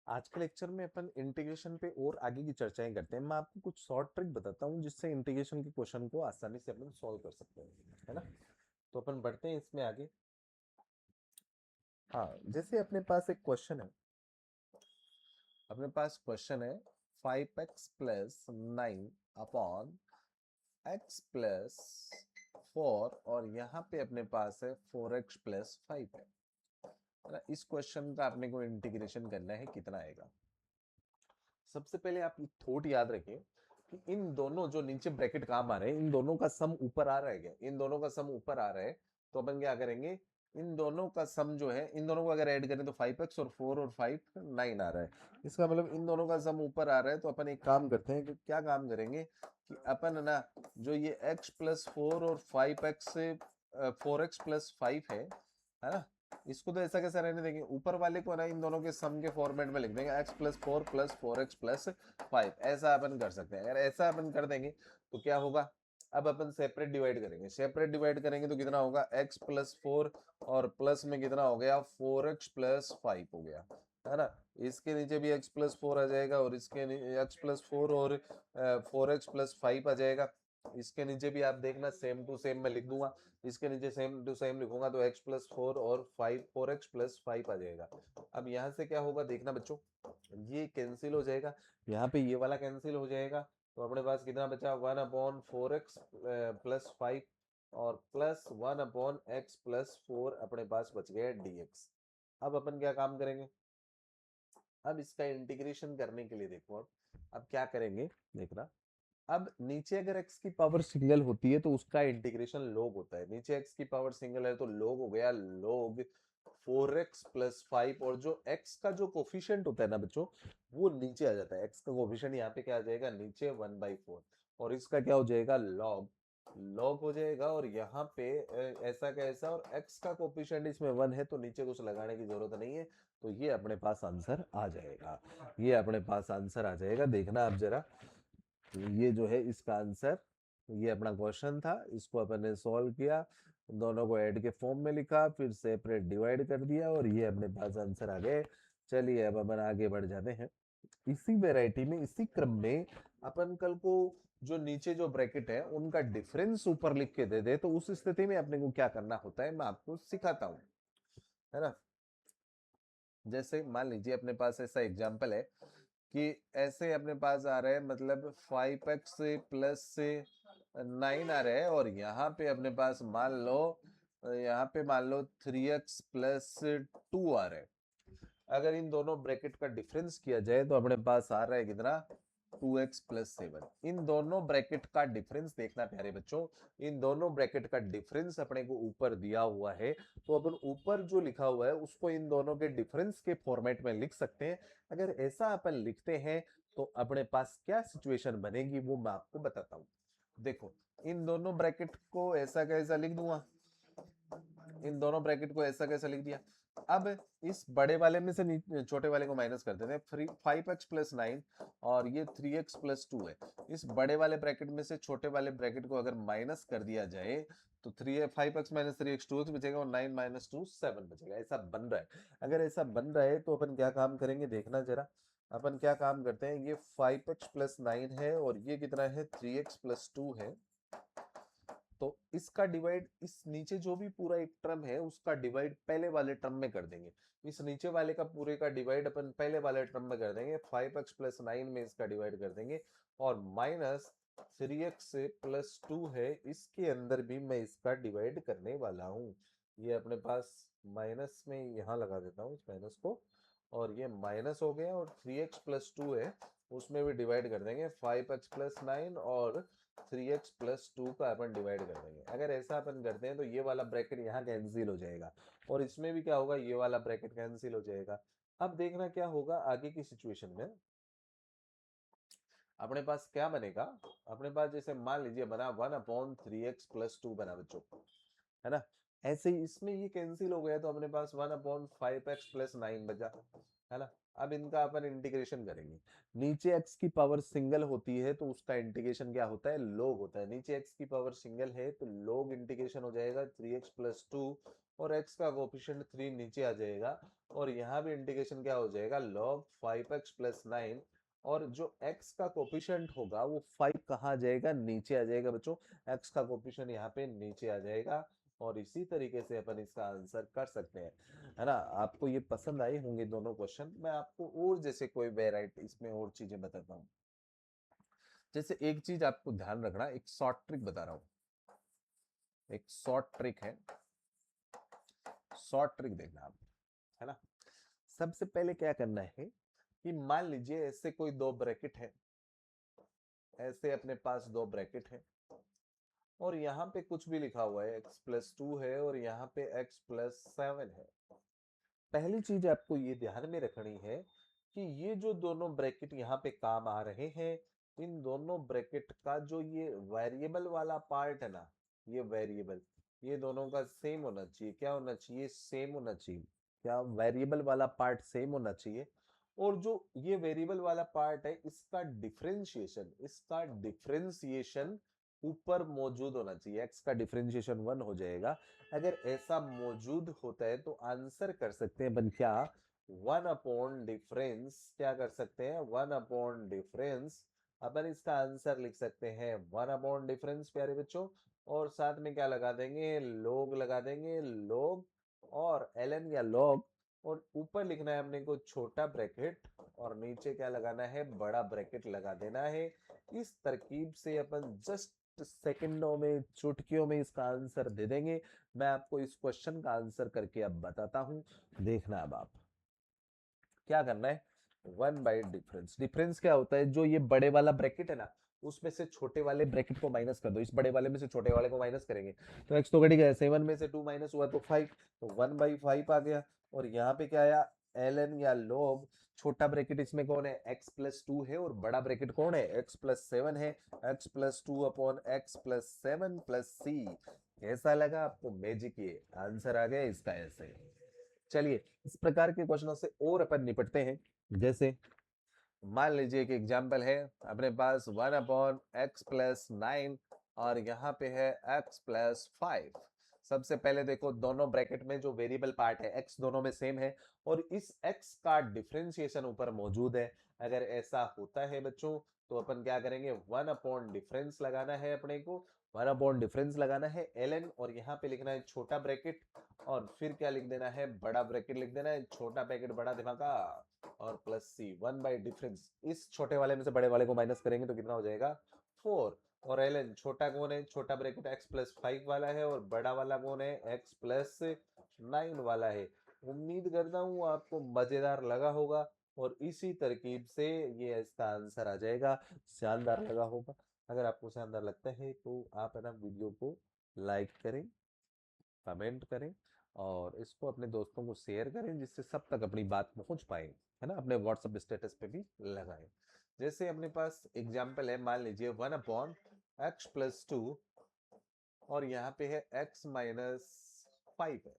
आज के लेक्चर में अपन इंटीग्रेशन पे और आगे की चर्चाएं करते हैं। मैं आपको कुछ शॉर्ट ट्रिक बताता हूँ जिससे इंटीग्रेशन के क्वेश्चन को आसानी से अपन सॉल्व कर सकते हैं, है ना। तो अपन बढ़ते हैं इसमें आगे। हाँ, जैसे अपने पास एक क्वेश्चन है, अपने पास क्वेश्चन है 5x plus 9 upon x plus 4 और यहाँ पे अपने पास है 4x प्लस 5 है ना। इस क्वेश्चन का अपने को इंटीग्रेशन करना है, कितना आएगा। सबसे पहले आप थोट याद रखें कि इन दोनों जो नीचे ब्रैकेट काम आ रहे हैं, इन दोनों का सम ऊपर आ रहा है क्या, इन दोनों का सम ऊपर आ रहा है। तो अपन क्या करेंगे, इन दोनों का सम जो है, इन दोनों को अगर ऐड करें तो 5x और 4 और 5 9 आ रहा है। इसका मतलब इन दोनों का सम ऊपर आ रहा है। तो अपन एक काम करते हैं कि क्या काम करेंगे कि अपन ना जो ये x प्लस 4 और 5x से 4x प्लस 5 है ना, इसको तो ऐसा कैसा रहने देंगे, ऊपर वाले को ना इन दोनों के सम के फॉर्मेट में लिख देंगे x plus 4 plus 4x plus 5। ऐसा अपन कर सकते हैं। अगर ऐसा अपन कर देंगे तो क्या होगा, अब अपन सेपरेट डिवाइड करेंगे। सेपरेट डिवाइड करेंगे तो कितना होगा, x प्लस 4 और प्लस में कितना हो गया 4x प्लस 5 हो गया, है ना। इसके नीचे भी x प्लस 4 आ जाएगा और इसके x प्लस 4 और 4x प्लस 5 आ जाएगा। इसके नीचे भी आप देखना सेम टू सेम मैं लिख दूंगा। इसके नीचे सेम टू सेम लिखूंगा तो x प्लस 4 और 5 4x प्लस 5 आ जाएगा। अब यहाँ से क्या होगा देखना बच्चों, ये कैंसिल हो जाएगा, यहाँ पे ये वाला कैंसिल हो जाएगा। तो अपने पास कितना बचा, 1/4x प्लस 5 और प्लस 1/x प्लस 4 अपने पास बच गया dx। अब अपन क्या काम करेंगे, अब इसका इंटीग्रेशन करने के लिए देखो, अब क्या करेंगे देखना। अब नीचे अगर x की पावर सिंगल होती है तो उसका इंटीग्रेशन log होता है। नीचे x की पावर सिंगल है तो log हो गया log 4x प्लस 5 और जो x का जो कोफिशिएंट होता है ना बच्चों, वो नीचे आ जाता है। x का कोफिशिएंट यहाँ पे क्या आ जाएगा, नीचे 1/4 और इसका क्या हो जाएगा log log हो जाएगा। और यहाँ पे ऐसा का ऐसा और x का कोफिशिएंट इसमें 1 है तो नीचे कुछ लगाने की जरूरत नहीं है। तो ये अपने पास आंसर आ जाएगा, ये अपने पास आंसर आ जाएगा। देखना आप जरा, तो ये जो है इसका आंसर, ये अपना क्वेश्चन था, इसको अपन ने सॉल्व किया, दोनों को ऐड के फॉर्म में लिखा, फिर सेपरेट डिवाइड कर दिया और ये अपने पास आंसर आ गए। चलिए अब अपन आगे बढ़ जाते हैं। इसी वैरायटी में, इसी क्रम में अपन कल को जो नीचे जो ब्रैकेट है उनका डिफरेंस ऊपर लिख के दे दे तो उस स्थिति में अपने को क्या करना होता है मैं आपको सिखाता हूँ, है ना। जैसे मान लीजिए अपने पास ऐसा एग्जांपल है कि ऐसे अपने पास आ रहा है, मतलब 5x प्लस 9 आ रहा है और यहाँ पे अपने पास मान लो, यहाँ पे मान लो 3x प्लस 2 आ रहा है। अगर इन दोनों ब्रैकेट का डिफरेंस किया जाए तो अपने पास आ रहा है कितना, 2x प्लस 7। इन दोनों ब्रैकेट का डिफरेंस देखना प्यारे बच्चों, इन दोनों ब्रैकेट का डिफरेंस अपने को ऊपर दिया हुआ है। तो अपन ऊपर जो लिखा हुआ है उसको इन दोनों के डिफरेंस के फॉर्मेट में लिख सकते हैं। अगर ऐसा अपन लिखते हैं तो अपने पास क्या सिचुएशन बनेगी वो मैं आपको बताता हूँ। देखो, इन दोनों ब्रैकेट को ऐसा कैसा लिख दूंगा, इन दोनों ब्रैकेट को ऐसा कैसा लिख दिया। अब इस बड़े वाले में से छोटे वाले को माइनस कर देते हैं। 5x प्लस 9 और ये 3x प्लस 2 है। इस बड़े वाले ब्रैकेट में से छोटे वाले ब्रैकेट को अगर माइनस कर दिया जाए तो 5x माइनस 3x 2x बचेगा और 9 माइनस 2 7 बचेगा। ऐसा बन रहा है। अगर ऐसा बन रहा है तो अपन क्या काम करेंगे देखना जरा। अपन क्या काम करते हैं, ये 5x प्लस 9 है और ये कितना है 3x प्लस 2 है। तो इसका डिवाइड, इस नीचे जो भी पूरा एक टर्म है उसका डिवाइड पहले वाले टर्म में कर देंगे। इस नीचे वाले का पूरे का डिवाइड अपन पहले वाले टर्म में कर देंगे। 5x प्लस 9 में इसका डिवाइड कर देंगे और माइनस 3x प्लस 2 है, इसके अंदर भी मैं इसका डिवाइड करने वाला हूँ। ये अपने पास माइनस में यहाँ लगा देता हूँ इस माइनस को, और ये माइनस हो गया और 3x प्लस 2 है उसमें भी डिवाइड कर देंगे। 5x प्लस 9 और 3x प्लस 2 का अपन डिवाइड कर देंगे। अगर ऐसा अपन करते हैं तो ये वाला ब्रैकेट यहाँ कैंसिल हो जाएगा और इसमें भी क्या होगा, ये वाला ब्रैकेट कैंसिल हो जाएगा। अब देखना क्या होगा आगे की सिचुएशन में, अपने पास क्या बनेगा। अपने पास जैसे मान लीजिए बना 1/3x प्लस 2 बना बच्चों, है ना। ऐसे ही इसमें ये कैंसिल हो गया तो अपने पास 1/5x+9 बचा, है ना। अब इनका अपन इंटीग्रेशन करेंगे। नीचे x की पावर सिंगल होती है तो उसका इंटीग्रेशन क्या होता है, log होता है। नीचे x की पावर सिंगल है तो log इंटीग्रेशन हो जाएगा 3x+2 और x का कोएफिशिएंट 3 नीचे आ जाएगा और यहाँ भी इंटीग्रेशन क्या हो जाएगा, log 5x+9 और जो x का कोएफिशिएंट होगा वो 5 कहाँ आ जाएगा, नीचे आ जाएगा बच्चों। x का कोएफिशिएंट यहाँ पे नीचे आ जाएगा और इसी तरीके से अपन इसका आंसर कर सकते हैं, है ना। आपको ये पसंद आए होंगे दोनों क्वेश्चन। मैं आपको और जैसे कोई वेराइटी इसमें और चीजें बताता हूँ। जैसे एक चीज आपको ध्यान रखना, एक शॉर्ट ट्रिक बता रहा हूँ, एक शॉर्ट ट्रिक है, शॉर्ट ट्रिक देखना आप, है ना। सबसे पहले क्या करना है कि मान लीजिए ऐसे कोई दो ब्रैकेट है, ऐसे अपने पास दो ब्रैकेट है और यहाँ पे कुछ भी लिखा हुआ है, x+2 है और यहाँ पे x+7 है। पहली चीज आपको ये ध्यान में रखनी है कि ये जो दोनों ब्रैकेट यहाँ पे काम आ रहे हैं, इन दोनों ब्रैकेट का जो ये वेरिएबल वाला पार्ट है ना, ये वेरिएबल, ये दोनों का सेम होना चाहिए। क्या होना चाहिए, सेम होना चाहिए। क्या, वेरिएबल वाला पार्ट सेम होना चाहिए। और जो ये वेरिएबल वाला पार्ट है इसका डिफरेंशिएशन ऊपर मौजूद होना चाहिए। x का डिफरेंशिएशन 1 हो जाएगा। अगर ऐसा मौजूद होता है तो आंसर कर सकते हैं बन क्या, 1/डिफरेंस, क्या कर सकते हैं, 1/डिफरेंस। अपन इसका आंसर लिख सकते हैं 1/डिफरेंस प्यारे बच्चों। और साथ में क्या लगा देंगे, लोग लगा देंगे, लोग और ln या log। और ऊपर लिखना है अपने को छोटा ब्रैकेट और नीचे क्या लगाना है, बड़ा ब्रैकेट लगा देना है। इस तरकीब से अपन जस्ट सेकंडों में, चुटकियों में इसका आंसर दे देंगे। मैं आपको इस क्वेश्चन का आंसर करके अब बताता हूं, देखना अब आप क्या करना है। 1/डिफरेंस, डिफरेंस क्या होता है, जो ये बड़े वाला ब्रैकेट है ना, उसमें से छोटे वाले ब्रैकेट को माइनस कर दो। इस बड़े वाले में से छोटे वाले को माइनस करेंगे तो x तो घट गया, 7 में से 2 माइनस हुआ तो 5, तो 1/5 आ गया। और यहाँ पे क्या आया, ln या log। छोटा ब्रैकेट इसमें कौन है, x+2 है और बड़ा ब्रैकेट कौन है, x+7 है। x+2/x+7 + c। कैसा लगा आपको, मैजिक, ये आंसर आ गया इसका ऐसे। चलिए इस प्रकार के क्वेश्चनों से और अपन निपटते हैं। जैसे मान लीजिए एक एग्जाम्पल है अपने पास 1/x+9 और यहाँ पे है x+5। सबसे पहले देखो दोनों ब्रैकेट में जो वेरिएबल पार्ट है x दोनों में सेम है और इस x का डिफरेंशिएशन ऊपर मौजूद है। अगर ऐसा होता है बच्चों तो अपन क्या करेंगे, 1/डिफरेंस लगाना है अपने को, 1/डिफरेंस लगाना है ln और यहाँ पे लिखना है छोटा ब्रैकेट और फिर क्या लिख देना है, बड़ा ब्रैकेट लिख देना है, छोटा ब्रैकेट बड़ा दिमागा और +c। 1/डिफरेंस, इस छोटे वाले में से बड़े वाले को माइनस करेंगे तो कितना हो जाएगा, 4। और ln छोटा कौन है, छोटा ब्रैकेट x+5 वाला है और बड़ा वाला कौन है, x+9 वाला है। उम्मीद करता हूँ आपको मजेदार लगा होगा और इसी तरकीब से ये इसका आंसर आ जाएगा। शानदार लगा होगा। अगर आपको शानदार लगता है तो आप है ना वीडियो को लाइक करें, कमेंट करें और इसको अपने दोस्तों को शेयर करें जिससे सब तक अपनी बात पहुंच पाए, है ना। अपने व्हाट्सएप स्टेटस पे भी लगाएं। जैसे अपने पास एग्जांपल है, मान लीजिए 1/x+2 और यहाँ पे है x-5 है।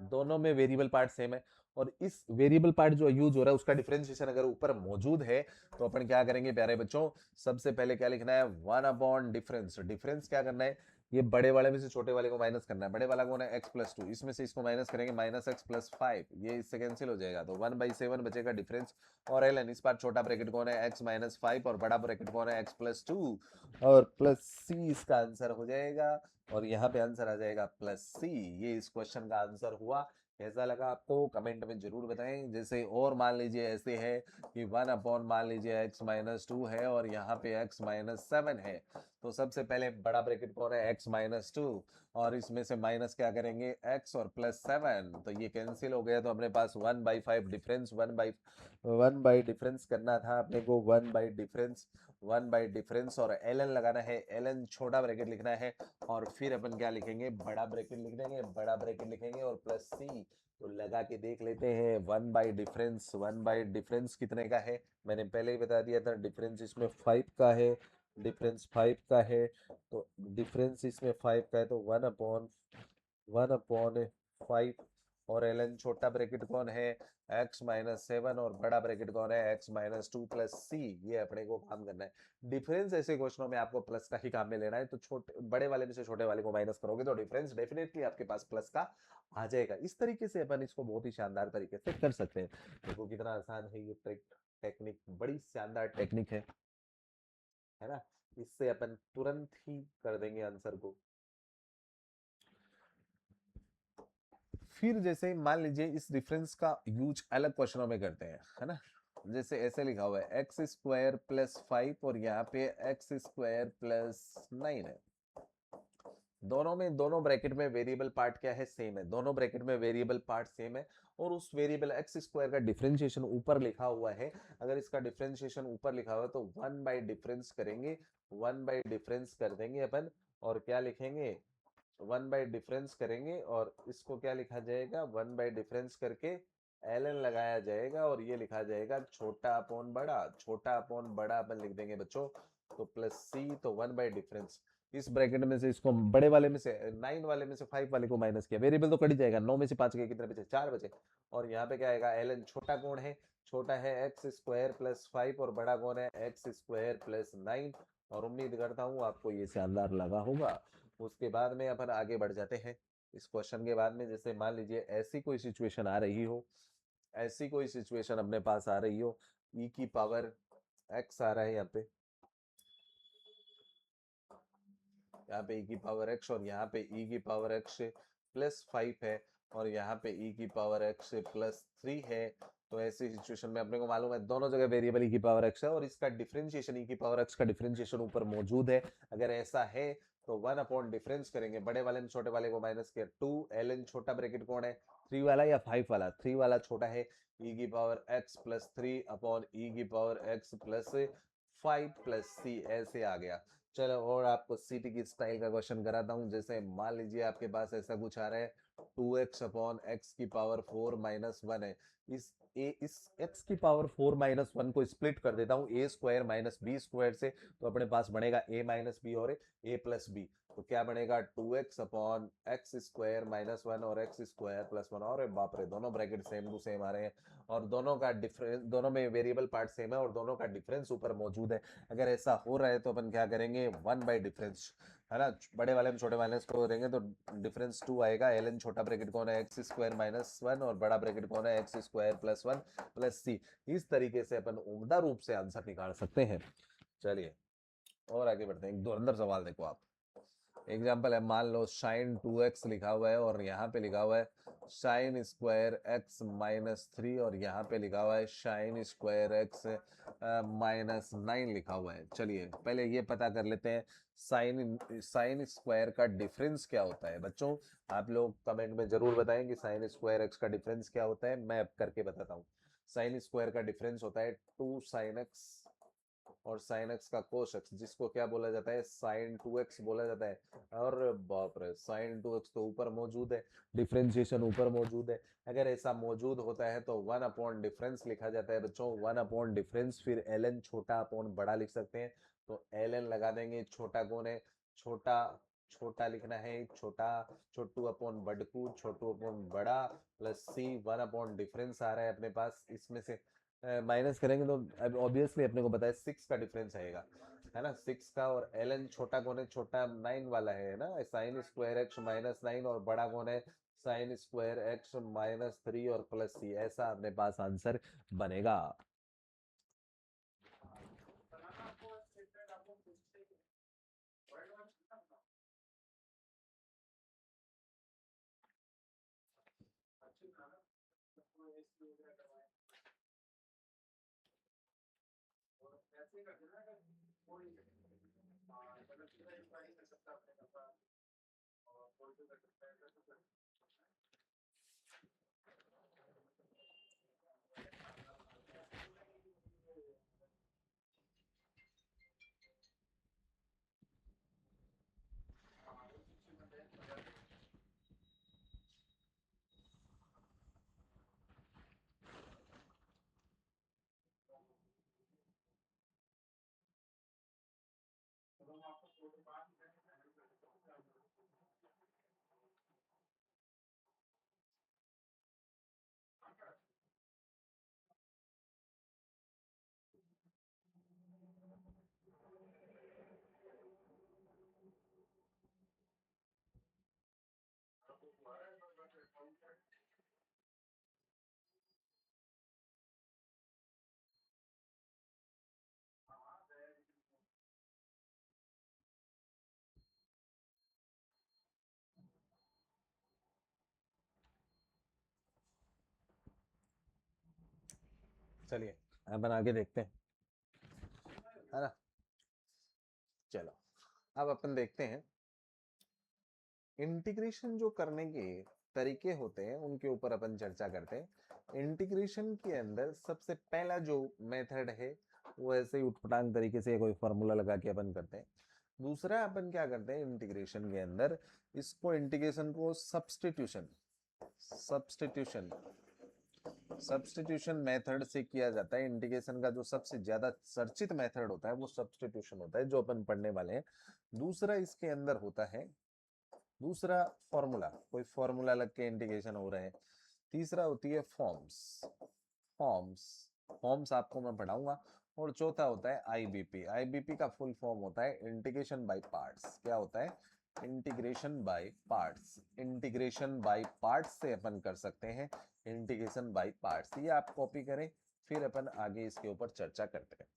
दोनों में वेरिएबल पार्ट सेम है और इस वेरिएबल पार्ट जो यूज हो रहा है उसका डिफरेंशिएशन अगर ऊपर मौजूद है तो अपन क्या करेंगे प्यारे बच्चों, सबसे पहले क्या लिखना है, 1/डिफरेंस। डिफरेंस क्या करना है, ये बड़े वाले में से छोटे वाले को माइनस करना है। बड़े वाला कौन है, x+2, इसमें से इसको माइनस करेंगे, -x+5, ये इससे कैंसिल हो जाएगा तो 1/7 बचेगा डिफरेंस। और ln, इस बार छोटा ब्रैकेट कौन है, x-5 और बड़ा ब्रैकेट कौन है, x+2 और +c इसका आंसर हो जाएगा। और यहाँ पे आंसर आ जाएगा +c। ये इस क्वेश्चन का आंसर हुआ। कैसा लगा आपको कमेंट में जरूर बताएं। जैसे और मान लीजिए ऐसे है कि 1/ मान लीजिए x-2 है और यहाँ पे x-7 है तो सबसे पहले बड़ा ब्रैकेट कौन है, x-2 और इसमें से माइनस क्या करेंगे, x और +7 तो ये कैंसिल हो गया तो अपने पास 1/5 डिफरेंस, 1 बाई डिफरेंस करना था अपने को, 1/डिफरेंस और ln लगाना है। ln छोटा ब्रैकेट लिखना है और फिर अपन क्या लिखेंगे, बड़ा ब्रैकेट लिख देंगे, बड़ा ब्रैकेट लिखेंगे और +c। तो लगा के देख लेते हैं 1/डिफरेंस, 1/डिफरेंस कितने का है, मैंने पहले ही बता दिया था, डिफरेंस इसमें 5 का है, डिफरेंस 5 का है तो डिफरेंस इसमें 5 का है तो 1/ 1/5 और ln छोटा ब्रैकेट कौन है x-7 और बड़ा ब्रैकेट कौन है x-2 प्लस c। ये अपने को काम करना है। डिफरेंस ऐसे क्वेश्चनों में आपको प्लस का ही काम में लेना है, तो छोटे बड़े वाले में से छोटे वाले को माइनस करोगे तो डिफरेंस डेफिनेटली आपके पास प्लस का आ जाएगा। इस तरीके से अपन इसको बहुत ही शानदार तरीके से कर सकते हैं। देखो कितना आसान है ये ट्रिक, टेक्निक बड़ी शानदार टेक्निक है ना। इससे अपन तुरंत ही कर देंगे आंसर को। फिर जैसे मान लीजिए इस डिफरेंस का यूज अलग क्वेश्चनों में करते हैं, है ना। जैसे ऐसे लिखा हुआ है x² + 5 और यहाँ पे x² + 9 है। दोनों में, दोनों ब्रैकेट में वेरिएबल पार्ट क्या है, सेम है। दोनों ब्रैकेट में वेरिएबल पार्ट सेम है और उस वेरिएबल x² का डिफरेंशिएशन ऊपर लिखा हुआ है। अगर इसका डिफरेंशिएशन ऊपर लिखा हुआ है तो 1/डिफरेंस करेंगे, 1/डिफरेंस कर देंगे अपन और क्या लिखेंगे 1/डिफरेंस करेंगे और इसको क्या लिखा जाएगा 1/डिफरेंस करके ln लगाया जाएगा और ये लिखा जाएगा छोटा अपॉन बड़ा। छोटा अपॉन बड़ा अपन लिख देंगे बच्चों, तो प्लस सी, तो 1/डिफरेंस। इस ब्रैकेट में से इसको बड़े वाले में से 9 वाले में से 5 वाले को माइनस किया, वेरिएबल तो कट ही जाएगा। 9 में से 5 गए, कितने बचे 4 बचे। और यहाँ पे क्या आएगा ln छोटा कौन है, छोटा है x² + 5 और बड़ा कौन है x² + 9। और उम्मीद करता हूँ आपको ये शानदार लगा होगा। उसके बाद में अपन आगे बढ़ जाते हैं इस क्वेश्चन के बाद में। जैसे मान लीजिए ऐसी कोई सिचुएशन आ रही हो, ऐसी कोई सिचुएशन अपने पास आ रही हो, e की पावर x आ रहा है यहाँ पे e की पावर x और यहाँ पे e की पावर x +5 है और यहाँ पे e की पावर x +3 है। तो ऐसी सिचुएशन में अपने को मालूम है दोनों जगह वेरिएबल e की पावर x है और इसका डिफरेंशिएशन e की पावर x का डिफरेंशिएशन ऊपर मौजूद है। अगर ऐसा है तो 1/डिफरेंस करेंगे, बड़े वाले में छोटे वाले को माइनस किया 2 ln छोटा ब्रैकेट कौन है 3 वाला या 5 वाला, 3 वाला छोटा है e की पावर x +3 अपॉन e की पावर x +5 +c ऐसे आ गया। चलो और आपको सीटी की स्टाइल का क्वेश्चन कराता हूँ। जैसे मान लीजिए आपके पास ऐसा कुछ आ रहा है 2x/(x⁴ - 1) है। इस x की पावर 4 - 1 को स्प्लिट कर देता हूँ a² - b² से, तो अपने पास बनेगा a - b और a+b। तो क्या बनेगा 2x/(x²-1) और x² + 1। और बाप रे, दोनों ब्रैकेट सेम टू सेम आ रहे हैं और दोनों का डिफरेंस, दोनों में वेरिएबल पार्ट सेम है और दोनों का डिफरेंस ऊपर मौजूद है। अगर ऐसा हो रहा है तो अपन क्या करेंगे 1/डिफरेंस, है ना। बड़े वाले में छोटे वाले को करेंगे तो डिफरेंस 2 आएगा। ln छोटा ब्रैकेट कौन है x² - 1 और बड़ा ब्रैकेट कौन है x² + 1 + c। इस तरीके से अपन उम्दा रूप से आंसर निकाल सकते हैं। चलिए और आगे बढ़ते हैं। एक धुरंधर सवाल देखो आप। एग्जाम्पल है, मान लो sin 2x लिखा हुआ है और यहाँ पे लिखा हुआ है sin² x - 3 और यहाँ पे लिखा हुआ है sin²x - 9 लिखा हुआ है। चलिए पहले ये पता कर लेते हैं साइन स्क्वायर का डिफरेंस क्या होता है। बच्चों आप लोग कमेंट में जरूर बताएं कि sin²x का डिफरेंस क्या होता है। मैं अब करके बताता हूँ। साइन स्क्वायर का डिफरेंस होता है 2sin x और sin x का cos x, जिसको क्या बोला जाता है sin 2x बोला जाता है। और बाप रे, sin 2x तो ऊपर मौजूद है, डिफरेंशिएशन ऊपर मौजूद है। अगर ऐसा मौजूद होता है तो 1/डिफरेंस लिखा जाता है बच्चों, 1/डिफरेंस। फिर ln छोटा अपॉन बड़ा लिख सकते हैं, तो ln लगा देंगे। छोटा कौन है, छोटा, छोटा लिखना है छोटा, छोटू अपॉन बड़कू, छोटू अपॉन बड़ा प्लस c। 1/डिफरेंस आ रहा है अपने पास, इसमें से माइनस करेंगे तो अब ऑब्वियसली अपने को पता है 6 का डिफरेंस आएगा, है ना 6 का। और ln छोटा कौन है, छोटा 9 वाला है ना, sin²x - 9 और बड़ा कौन है sin²x - 3 और प्लस c। ऐसा अपने पास आंसर बनेगा। चलिए अपन आगे देखते हैं, है ना। चलो अब अपन देखते हैं इंटीग्रेशन जो करने के तरीके होते हैं उनके ऊपर अपन चर्चा करते हैं। इंटीग्रेशन के अंदर सबसे पहला जो मेथड है वो ऐसे ही उटपटांग तरीके से कोई फॉर्मूला लगा के अपन करते हैं। दूसरा अपन क्या करते हैं इंटीग्रेशन के अंदर, इसको इंटीग्रेशन को सब्स्टिट्यूशन सब्स्टिट्यूशन सब्स्टिट्यूशन मेथड से किया जाता है। इंटीग्रेशन का जो सबसे ज्यादा चर्चित मेथड होता है वो सब्स्टिट्यूशन होता है जो अपन पढ़ने वाले हैं। दूसरा इसके अंदर होता है दूसरा फॉर्मूला, कोई फॉर्मूला लग के इंटीग्रेशन हो रहा है। तीसरा होती है फॉर्म्स फॉर्म्स फॉर्म्स आपको मैं पढ़ाऊंगा। और चौथा होता है आईबीपी। आईबीपी का फुल फॉर्म होता है इंटीग्रेशन बाय पार्ट्स। क्या होता है? Integration by parts. Integration by parts से अपन कर सकते हैं इंटीग्रेशन बाय पार्ट्स। ये आप कॉपी करें, फिर अपन आगे इसके ऊपर चर्चा करते हैं।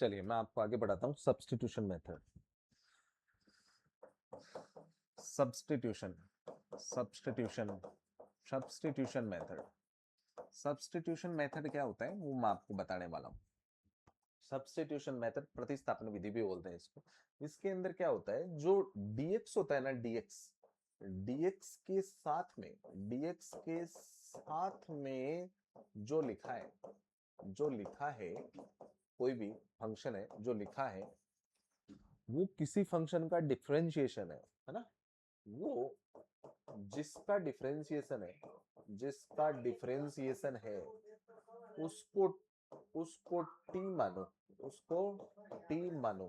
चलिए मैं आपको आगे बढ़ाता हूँ। Substitution method, substitution substitution substitution method. Substitution method क्या होता है वो मैं आपको बताने वाला हूँ। सब्स्टिट्यूशन मेथड, प्रतिस्थापन विधि भी बोलते हैं इसको। इसके अंदर क्या होता है, जो dx होता है ना, dx dx के साथ में dx के साथ में जो लिखा है, जो लिखा है, कोई भी फंक्शन है जो लिखा है वो किसी फंक्शन का डिफरेंशिएशन है ना। वो जिसका डिफरेंशिएशन है, जिसका डिफरेंशिएशन है उसको उसको टी मानो, उसको टी मानो,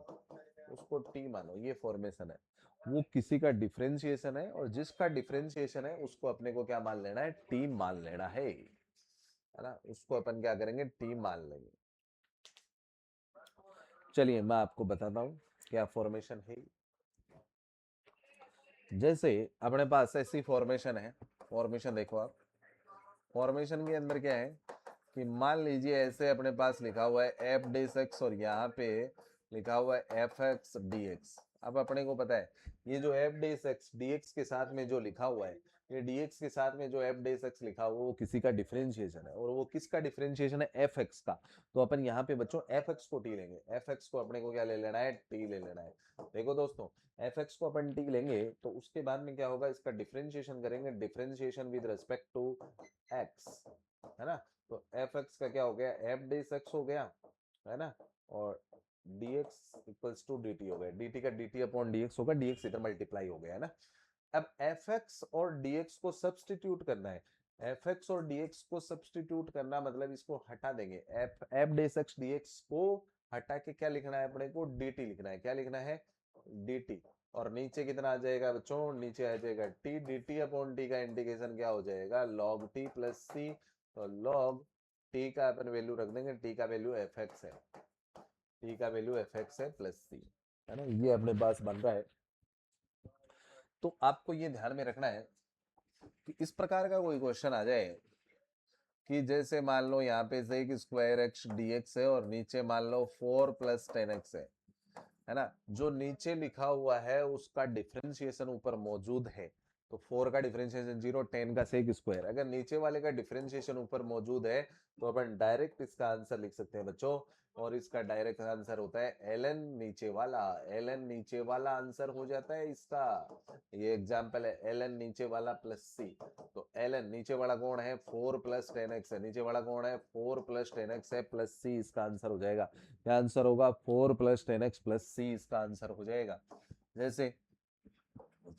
उसको टी मानो। ये फॉर्मेशन है, वो किसी का डिफरेंशिएशन है और जिसका डिफरेंशिएशन है उसको अपने को क्या मान लेना है? टी मान लेना है ना। उसको अपन क्या करेंगे? टी मान लेंगे। चलिए मैं आपको बताता हूँ क्या फॉर्मेशन है। जैसे अपने पास ऐसी फॉर्मेशन है, फॉर्मेशन देखो आप। फॉर्मेशन के अंदर क्या है कि मान लीजिए ऐसे अपने पास लिखा हुआ है एफ डेस एक्स और यहाँ पे लिखा हुआ है एफ एक्स डी एक्स। अब अपने को पता है ये जो एफ डेस एक्स डी एक्स के साथ में जो लिखा हुआ है, ये डी एक्स के साथ में जो एफ डेस एक्स लिखा हुआ है वो किसी का डिफरेंशिएशन है। और वो किसका डिफरेंशिएशन है? एफ एक्स का। तो अपन यहाँ पे बच्चों एफ एक्स को टी लेंगे। एफ एक्स को अपने को क्या ले लेना है? टी ले लेना है। देखो दोस्तों, एफ एक्स को अपन टी लेंगे तो उसके बाद में क्या होगा? इसका डिफरेंशिएशन करेंगे, differentiation with respect to x, है ना। तो एफ एक्स का क्या हो गया? एफ डेस एक्स हो गया, है ना। और dx इक्वल्स टू dt हो गया। dt का dt अपॉन dx होगा, dx इधर मल्टीप्लाई हो गया, है ना। अब fx और dx को सब्स्टिट्यूट करना है। fx और dx को सब्स्टिट्यूट करना मतलब इसको हटा देंगे। f डेस x dx को हटा के क्या लिखना है अपने को? dt लिखना है। क्या लिखना है? dt। और नीचे कितना आ जाएगा बच्चों? नीचे आ जाएगा t। dt अपॉन t का इंटीग्रेशन क्या हो जाएगा? log t plus c। तो log t का अपन वैल्यू रख देंगे, t का वैल्यू fx है, t का वैल्यू fx है प्लस c, है ना। ये अपने पास बन रहा है। तो आपको ये ध्यान में रखना है कि इस प्रकार का कोई क्वेश्चन आ जाए कि जैसे मान लो यहाँ पे से कि स्क्वायर एक्स डी एक्स है और नीचे मान लो 4 + 10x है ना। जो नीचे लिखा हुआ है उसका डिफरेंशिएशन ऊपर मौजूद है, तो 4 का डिफरेंशिएशन 0, 10 का सेक स्क्वायर। अगर नीचे वाले का डिफरेंशिएशन ऊपर मौजूद है तो अपन डायरेक्ट इसका आंसर लिख सकते हैं बच्चों, और इसका डायरेक्ट आंसर होता है ln नीचे वाला। ln नीचे वाला आंसर हो जाता है इसका, ये एग्जांपल है ln नीचे वाला प्लस c। तो ln नीचे वाला कौन है 4 + 10x है, नीचे वाला कौन है 4 + 10x है प्लस c, इसका आंसर हो जाएगा। क्या आंसर होगा 4 + 10x प्लस c, इसका आंसर हो जाएगा। जैसे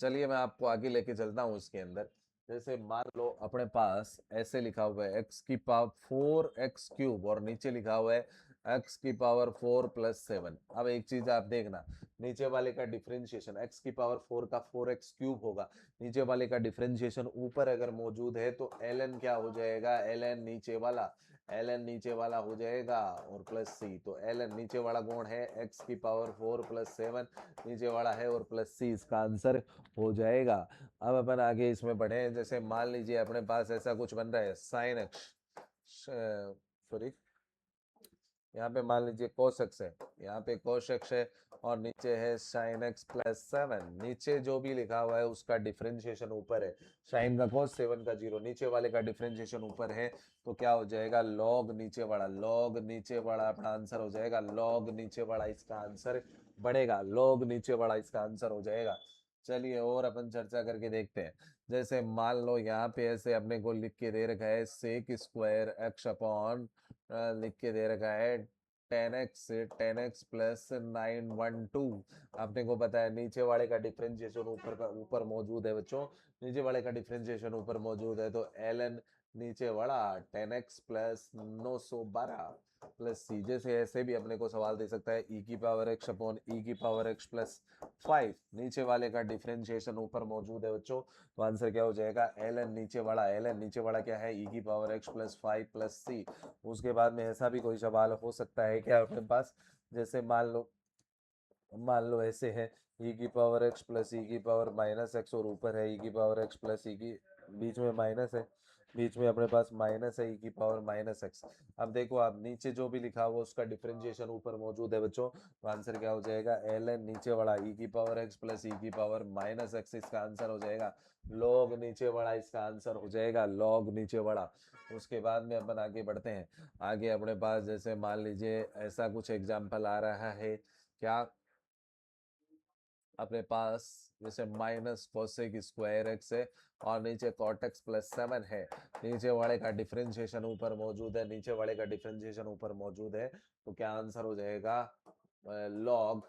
चलिए मैं आपको आगे लेके चलता हूँ इसके अंदर। जैसे मान लो अपने पास ऐसे लिखा हुआ है x की पावर 4x³ और नीचे लिखा हुआ है x की पावर 4 + 7। अब एक चीज आप देखना, नीचे वाले का डिफरेंशिएशन x की पावर 4 का 4x³ होगा, नीचे वाले का डिफरेंशिएशन ऊपर अगर मौजूद है तो ln क्या हो जाएगा, ln नीचे वाला, ln नीचे वाला हो जाएगा और प्लस c। तो ln नीचे वाला कौन है x की पावर 4 + 7 नीचे वाला है और प्लस c, इसका आंसर हो जाएगा। अब अपन आगे इसमें बढ़े। जैसे मान लीजिए अपने पास ऐसा कुछ बन रहा है sin x, सॉरी यहाँ पे मान लीजिए cos x है, यहाँ पे cos x है और नीचे है sin x + 7। नीचे जो भी लिखा हुआ है उसका डिफरेंशिएशन ऊपर है, sin का cos 7 का 0, नीचे वाले का डिफरेंशिएशन ऊपर है तो क्या हो जाएगा log नीचे वाला, log नीचे वाला अपना आंसर हो जाएगा, log नीचे वाला इसका आंसर बढ़ेगा, log नीचे वाला इसका आंसर हो जाएगा। चलिए और अपन चर्चा करके देखते हैं। जैसे मान लो यहाँ पे ऐसे अपने को लिख के दे रखा है सेक स्क्वायर x अपॉन लिख के दे रखा है 10x + 912। आपने को पता है नीचे वाले का डिफरेंशिएशन ऊपर मौजूद है बच्चों, नीचे वाले का डिफरेंशिएशन ऊपर मौजूद है तो ln नीचे वाला 10x + 912 प्लस सी। जैसे ऐसे भी अपने को सवाल दे सकता है e की पावर x अपॉन e की पावर x + 5। नीचे वाले का डिफरेंशिएशन ऊपर मौजूद है बच्चों, तो आंसर क्या हो जाएगा ln नीचे वाला, ln नीचे वाला क्या है e की पावर x + 5 प्लस सी। उसके बाद में ऐसा भी कोई सवाल हो सकता है क्या अपने पास, जैसे मान लो ऐसे है e की पावर x + e की पावर -x और ऊपर है e की पावर x + e की, बीच में माइनस है, बीच में अपने पास माइनस है e की पावर -x। अब देखो आप नीचे जो भी लिखा हुआ उसका डिफरेंशिएशन ऊपर मौजूद है बच्चों, तो आंसर क्या हो जाएगा ln नीचे वाला e की पावर x + e की पावर -x, इसका आंसर हो जाएगा। log नीचे वाला इसका आंसर हो जाएगा, log नीचे वाला। उसके बाद में अपन आगे बढ़ते हैं। आगे अपने पास जैसे मान लीजिए ऐसा कुछ एग्जाम्पल आ रहा है क्या अपने पास, जैसे -cos² है और नीचे cot x + 7 है, नीचे वाले का डिफरेंशिएशन ऊपर मौजूद है, नीचे वाले का डिफरेंशिएशन ऊपर मौजूद है तो क्या आंसर हो जाएगा log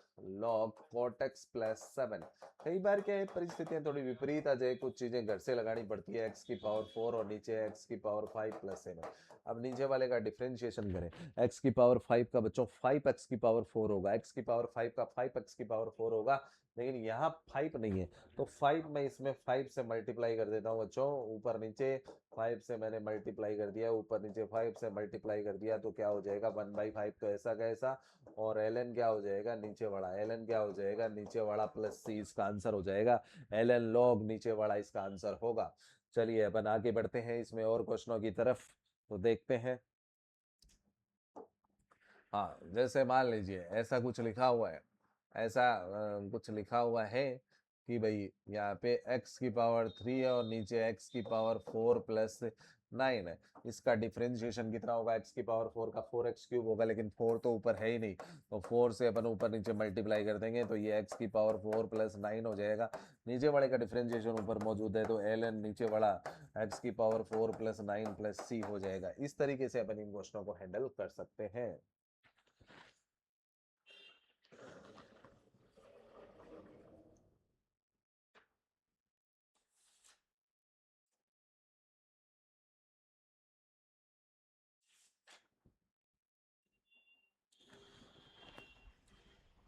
cot x + 7। कई बार क्या है परिस्थितियां थोड़ी विपरीत आ जाए, कुछ चीजें घर से लगानी पड़ती है, x की पावर 4 और नीचे x की पावर 5 + 7। अब नीचे वाले का डिफरेंशिएशन करें, x की पावर 5 का बच्चों 5x की पावर 4 होगा, x की पावर 5 का 5x की पावर 4 होगा, लेकिन यहाँ 5 नहीं है तो 5 मैं इसमें 5 से मल्टीप्लाई कर देता हूँ बच्चों, ऊपर नीचे 5 से मैंने मल्टीप्लाई कर दिया, ऊपर नीचे 5 से मल्टीप्लाई कर दिया तो क्या हो जाएगा 1/5, तो ऐसा कैसा, और ln क्या हो जाएगा नीचे वाला, ln क्या हो जाएगा नीचे वाला प्लस c, इसका आंसर हो जाएगा ln log नीचे वाला इसका आंसर होगा। चलिए अपन आगे बढ़ते हैं इसमें और क्वेश्चनों की तरफ, तो देखते हैं। हाँ जैसे मान लीजिए ऐसा कुछ लिखा हुआ है, ऐसा कुछ लिखा हुआ है कि भाई यहाँ पे x की पावर 3 है और नीचे x की पावर 4 + 9 है, इसका डिफरेंशिएशन कितना होगा, x की पावर 4 का 4x³ होगा, लेकिन 4 तो ऊपर है ही नहीं तो 4 से अपन ऊपर नीचे मल्टीप्लाई कर देंगे तो ये x की पावर 4 + 9 हो जाएगा। नीचे वाले का डिफरेंशिएशन ऊपर मौजूद है तो ln नीचे वाला x की पावर 4 + 9 + c हो जाएगा। इस तरीके से अपन इन क्वेश्चनों को हैंडल कर सकते हैं।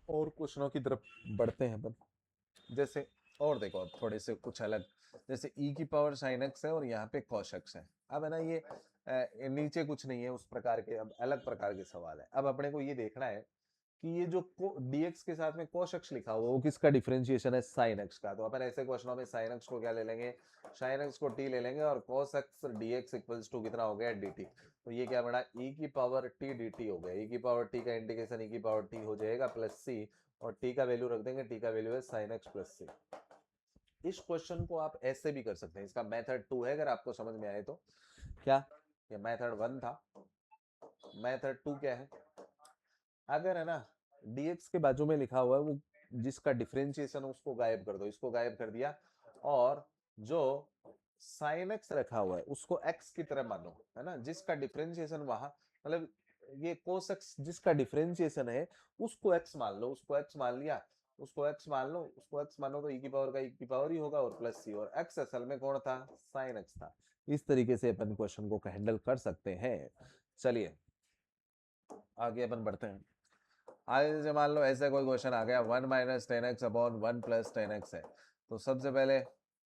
और क्वेश्चनों की तरफ बढ़ते हैं अपन। जैसे और देखो अब थोड़े से कुछ अलग, जैसे e की पावर sin x है और यहाँ पे cos x है। अब है ना ये नीचे कुछ नहीं है उस प्रकार के, अब अलग प्रकार के सवाल है। अब अपने को ये देखना है कि ये जो dx के साथ में cos x लिखा हुआ है वो किसका डिफरेंशिएशन है, sin x का। तो अपन ऐसे क्वेश्चनों में sin x को क्या ले लेंगे, sin x को t ले लेंगे और cos x dx equals to कितना हो गया dt। तो ये क्या बना, e की पावर t dt हो गया। e की पावर t का इंटीग्रेशन e की पावर t हो जाएगा प्लस c, और t का वैल्यू रख देंगे, t का वैल्यू है sin x प्लस c। इस क्वेश्चन को आप ऐसे भी कर सकते हैं, इसका मेथड 2 है अगर आपको समझ में आए तो। क्या, ये मेथड 1 था, मेथड 2 क्या है, अगर है ना dx के बाजू में लिखा हुआ है वो जिसका डिफरेंशिएशन है उसको गायब कर दो, इसको गायब कर दिया, और जो sin x रखा हुआ है उसको x की तरह मानो, है ना, जिसका डिफरेंशिएशन वहां, मतलब ये cos x जिसका डिफरेंशिएशन है उसको x मान लो, उसको x मान लिया, उसको x मान लो, उसको x मानो तो e की पावर का e की पावर ही होगा और प्लस c, और x असल में कौन था, sin x था। इस तरीके से अपन क्वेश्चन को हैंडल कर सकते हैं। चलिए आगे अपन बढ़ते हैं। आगे जैसे मान लो ऐसा कोई क्वेश्चन आ गया 1 minus ten x upon 1 plus ten x है, तो सबसे पहले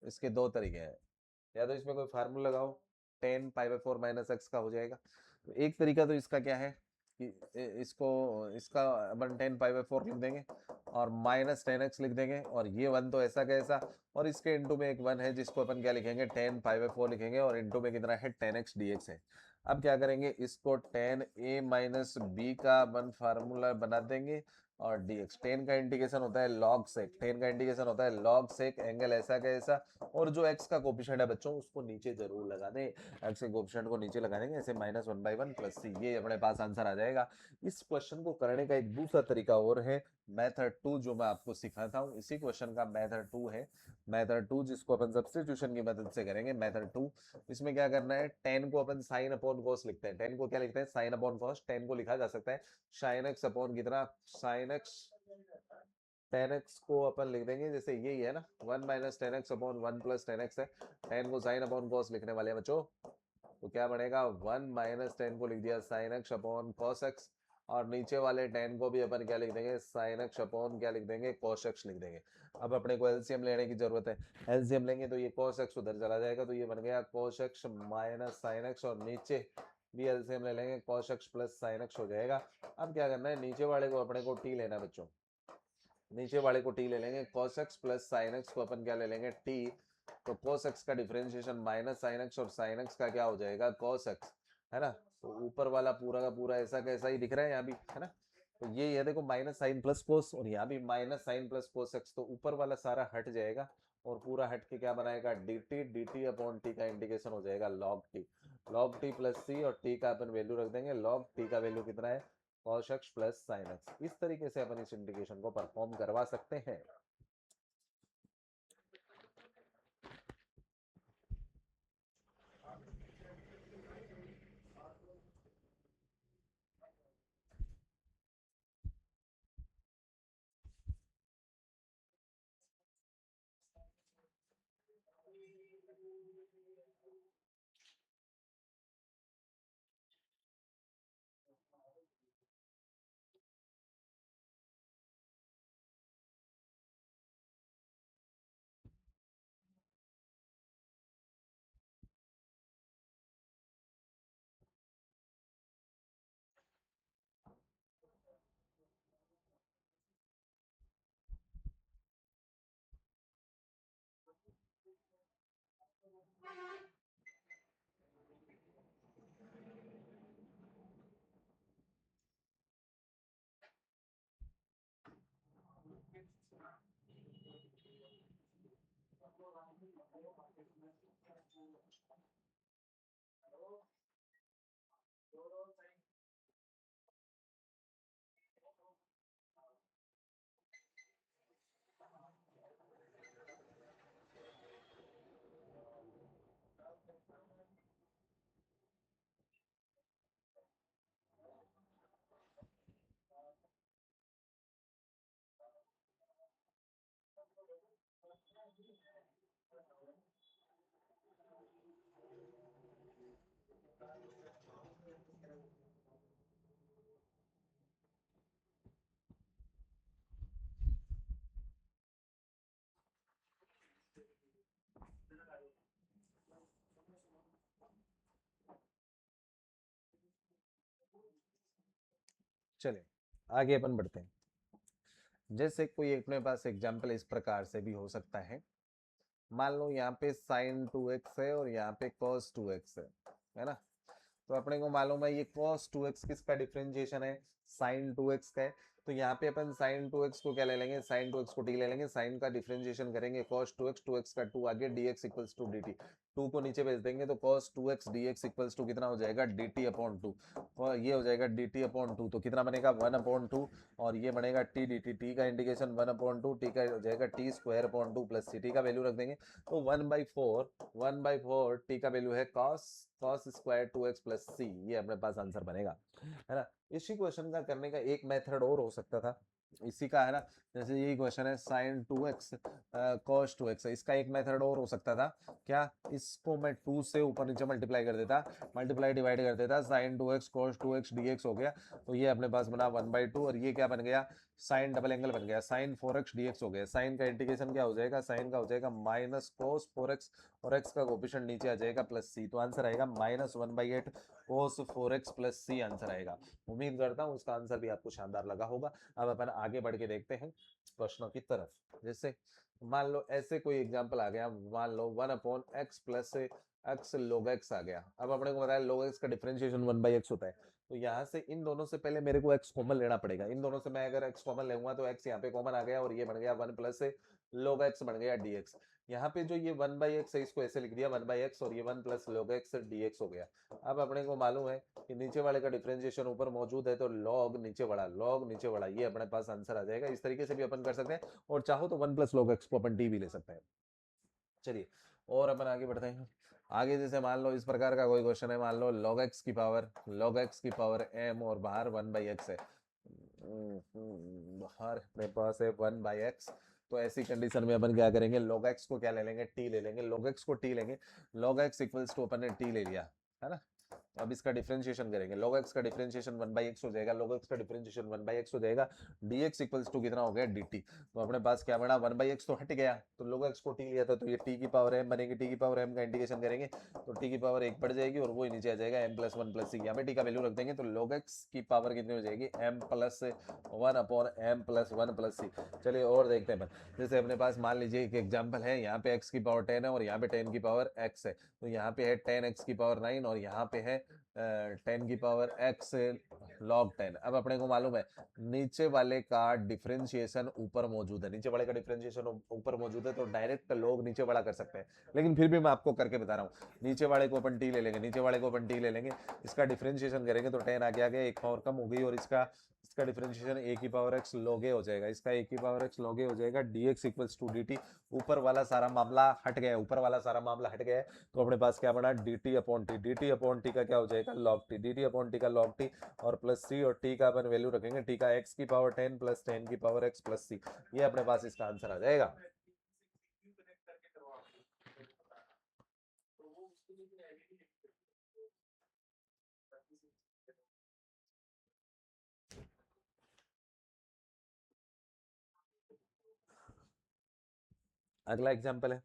इसके दो तरीके हैं, या तो इसमें कोई फार्मूला लगाओ, 10 पाई बाई 4 माइनस एक्स का हो जाएगा। तो एक तरीका तो इसका क्या है कि इसको, इसका अपन 10 पाई बाई 4 लिख देंगे और माइनस टेन एक्स लिख देंगे, और ये वन तो ऐसा कैसा, और इसके इंटू में एक वन है जिसको अपन क्या लिखेंगे 10 पाई बाई 4 लिखेंगे, और इंटू में कितना है 10x dx है। अब क्या करेंगे, इसको 10a माइनस बी का अपन फार्मूला बना देंगे, और dx 10 का इंटीग्रेशन होता है log sec, 10 का इंटीग्रेशन होता है log sec एंगल ऐसा कैसा, और जो x का कोफिशिएंट है बच्चों उसको नीचे जरूर लगा दें, x के कोफिशिएंट को नीचे लगा देंगे, ऐसे -1/1 प्लस c, ये अपने पास आंसर आ जाएगा। इस क्वेश्चन को करने का एक दूसरा तरीका और है, मेथड 2 जो मैं आपको सिखाता हूँ, इसी क्वेश्चन का मेथड 2 है। मेथड 2 जिसको अपन सब्स्टिट्यूशन की मदद से करेंगे, मेथड 2। इसमें क्या करना है, 10 को अपन साइन अपॉन कॉस लिखते हैं, 10 को क्या लिखते हैं, साइन अपॉन कॉस, 10 को लिखा जा सकता है साइन एक्स अपॉन कितना, साइन एक्स, 10x को अपन लिख देंगे जैसे यही है ना, 1 minus ten x upon 1 plus ten x है, 10 को साइन अपॉन कॉस लिखने वाले हैं बच्चों, तो क्या बनेगा 1 माइनस 10 को लिख दिया sine x upon cos x, और नीचे वाले 10 को भी अपन क्या लिख देंगे, साइन एक्स अपॉन क्या लिख देंगे, कॉस एक्स लिख देंगे। अब अपने को एलसीएम लेने की जरूरत है, एलसीएम लेंगे तो ये कॉस एक्स उधर चला जाएगा, तो ये बन गया cos x minus sine x, और नीचे भी एलसीएम ले लेंगे, cos x plus sine x हो जाएगा। अब क्या करना है, नीचे वाले को अपने को टी लेना है बच्चों, नीचे वाले को टी ले लेंगे, cos x plus sin x को अपन क्या ले लेंगे t, तो cos x का डिफरेंशिएशन माइनस sin x, और sin x का क्या हो जाएगा cos x, है ना। तो ऊपर वाला पूरा का पूरा ऐसा कैसा ही दिख रहा है यहाँ भी, है ना। तो ये देखो माइनस साइन प्लस कोस, और यहाँ भी minus sine plus cos x, तो ऊपर वाला सारा हट जाएगा, और पूरा हट के क्या बनाएगा dt अपॉन टी का इंटीग्रेशन हो जाएगा log t प्लस c, और t का अपन वैल्यू रख देंगे, log t का वैल्यू कितना है cos x plus sin x। इस तरीके से अपन इस इंटीग्रेशन को परफॉर्म करवा सकते हैं। चलिए आगे अपन बढ़ते हैं। जैसे कोई अपने पास एग्जाम्पल इस प्रकार से भी हो सकता है, मान लो यहाँ पे साइन 2x है और यहाँ पे cos 2x है ना। तो अपने को मालूम है ये cos 2x किसका डिफरेंशिएशन है, साइन 2x का है। तो यहाँ पे अपन साइन 2x को क्या ले लेंगे, साइन 2x को t ले लेंगे, साइन का डिफरेंशिएशन करेंगे cos 2x, 2x का 2 आगे dx इक्वल्स टू dt, 2 को नीचे भेज देंगे तो cos 2x dx equals to कितना हो जाएगा dt अपॉन 2, और ये हो जाएगा dt अपॉन 2, तो कितना बनेगा 1 अपॉन 2, और ये बनेगा t dt, t का इंटीग्रेशन 1 अपॉन 2, t का हो जाएगा t square upon 2 plus c, t का वैल्यू रख देंगे तो 1/4 t का वैल्यू है cos square 2x plus c, ये अपने पास आंसर बनेगा, है ना। इसी क्वेश्चन का करने का एक मेथड और हो सकता था, इसी का है ना, जैसे यही क्वेश्चन है sin 2x cos 2x, इसका एक मेथड और हो सकता था, क्या, इसको मैं 2 से ऊपर नीचे मल्टीप्लाई कर देता, मल्टीप्लाई डिवाइड कर देता, sin 2x cos 2x dx हो गया, तो ये अपने पास बना 1/2, और ये क्या बन गया, साइन डबल एंगल बन गया, sin 4x dx हो गया, साइन का इंटीग्रेशन क्या हो जाएगा, साइन का हो जाएगा माइनस cos 4x, और x का कोफिशिएंट नीचे आ जाएगा प्लस c, तो आंसर आएगा -1/8 cos 4x plus c answer आएगा। उम्मीद करता हूँ उसका आंसर भी आपको शानदार लगा होगा। अब अपन आगे बढ़ के देखते हैं प्रश्नों की तरफ। जैसे मान लो ऐसे कोई एग्जांपल आ गया, मान लो 1/x plus x log x आ गया। अब अपने को बताया log x का डिफरेंशिएशन 1/x होता है, तो यहाँ से इन दोनों से पहले मेरे को x कॉमन लेना पड़ेगा, इन दोनों से मैं अगर x कॉमन लूंगा तो x यहाँ पे कॉमन आ गया और ये बन गया 1 प्लस log x बन गया dx। यहाँ पे जो ये 1/x है इसको ऐसे लिख दिया 1/x, और ये 1 प्लस log x dx हो गया। अब अपने को मालूम है कि नीचे वाले का डिफरेंशिएशन ऊपर मौजूद है, तो log नीचे बढ़ा, ये अपने पास आंसर आ जाएगा। इस तरीके से भी अपन कर सकते हैं, और चाहो तो 1 प्लस log x को अपन t भी ले सकते हैं। चलिए और अपन आगे बढ़ते हैं। आगे जैसे मान लो इस प्रकार का कोई क्वेश्चन है, मान लो log x की पावर m और बाहर 1/x है, बाहर अपने पास है 1/x, तो ऐसी कंडीशन में अपन क्या करेंगे, log x को क्या ले लेंगे, t ले लेंगे, log x को t लेंगे, log x इक्वल्स टू अपन ने t ले लिया, है ना। अब इसका डिफरेंशिएशन करेंगे, log x का डिफरेंशिएशन 1/x हो जाएगा, log x का डिफरेंशिएशन 1/x हो जाएगा, dx इक्वल्स टू कितना हो गया dt, तो अपने पास क्या बना 1/x तो हट गया, तो log x को t लिया था, तो ये t की पावर m बनेगी, t की पावर m का इंटीग्रेशन करेंगे तो t की पावर 1 बढ़ जाएगी, और वो ही नीचे आ जाएगा m प्लस 1 प्लस c, यहाँ पे t का वैल्यू रख देंगे तो log x की पावर कितनी हो जाएगी m plus 1 upon m plus 1 plus c। चलिए और देखते हैं, जैसे अपने पास मान लीजिए एक एग्जाम्पल है, यहाँ पे x की पावर 10 है और यहाँ पे 10 की पावर x है, तो यहाँ पे है 10x की पावर 9 और यहाँ पे है 10 की पावर x log 10। अब अपने को मालूम है नीचे वाले का डिफरेंशिएशन ऊपर मौजूद है, नीचे वाले का डिफरेंशिएशन ऊपर मौजूद है, तो डायरेक्ट लोग नीचे वाला कर सकते हैं, लेकिन फिर भी मैं आपको करके बता रहा हूँ। नीचे वाले को अपन टी ले लेंगे, नीचे वाले को अपन टी ले लेंगे, इसका डिफरेंशिएशन करेंगे तो 10 आगे आ गया, एक पावर कम हो गई, और इसका डिफरेंशिएशन a की पावर x log a हो जाएगा, इसका a की पावर x log a हो जाएगा, dx इक्वल्स टू dt। ऊपर वाला सारा मामला हट गया, ऊपर वाला सारा मामला हट गया, तो अपने पास क्या बना dt upon t, dt upon t का क्या हो जाएगा log t, dt upon t का log t, और प्लस c, और t का अपन वैल्यू रखेंगे, t का x की पावर 10 प्लस 10 की पावर x प्लस c, ये अपने पास इसका आंसर आ जाएगा। अगला एग्जांपल है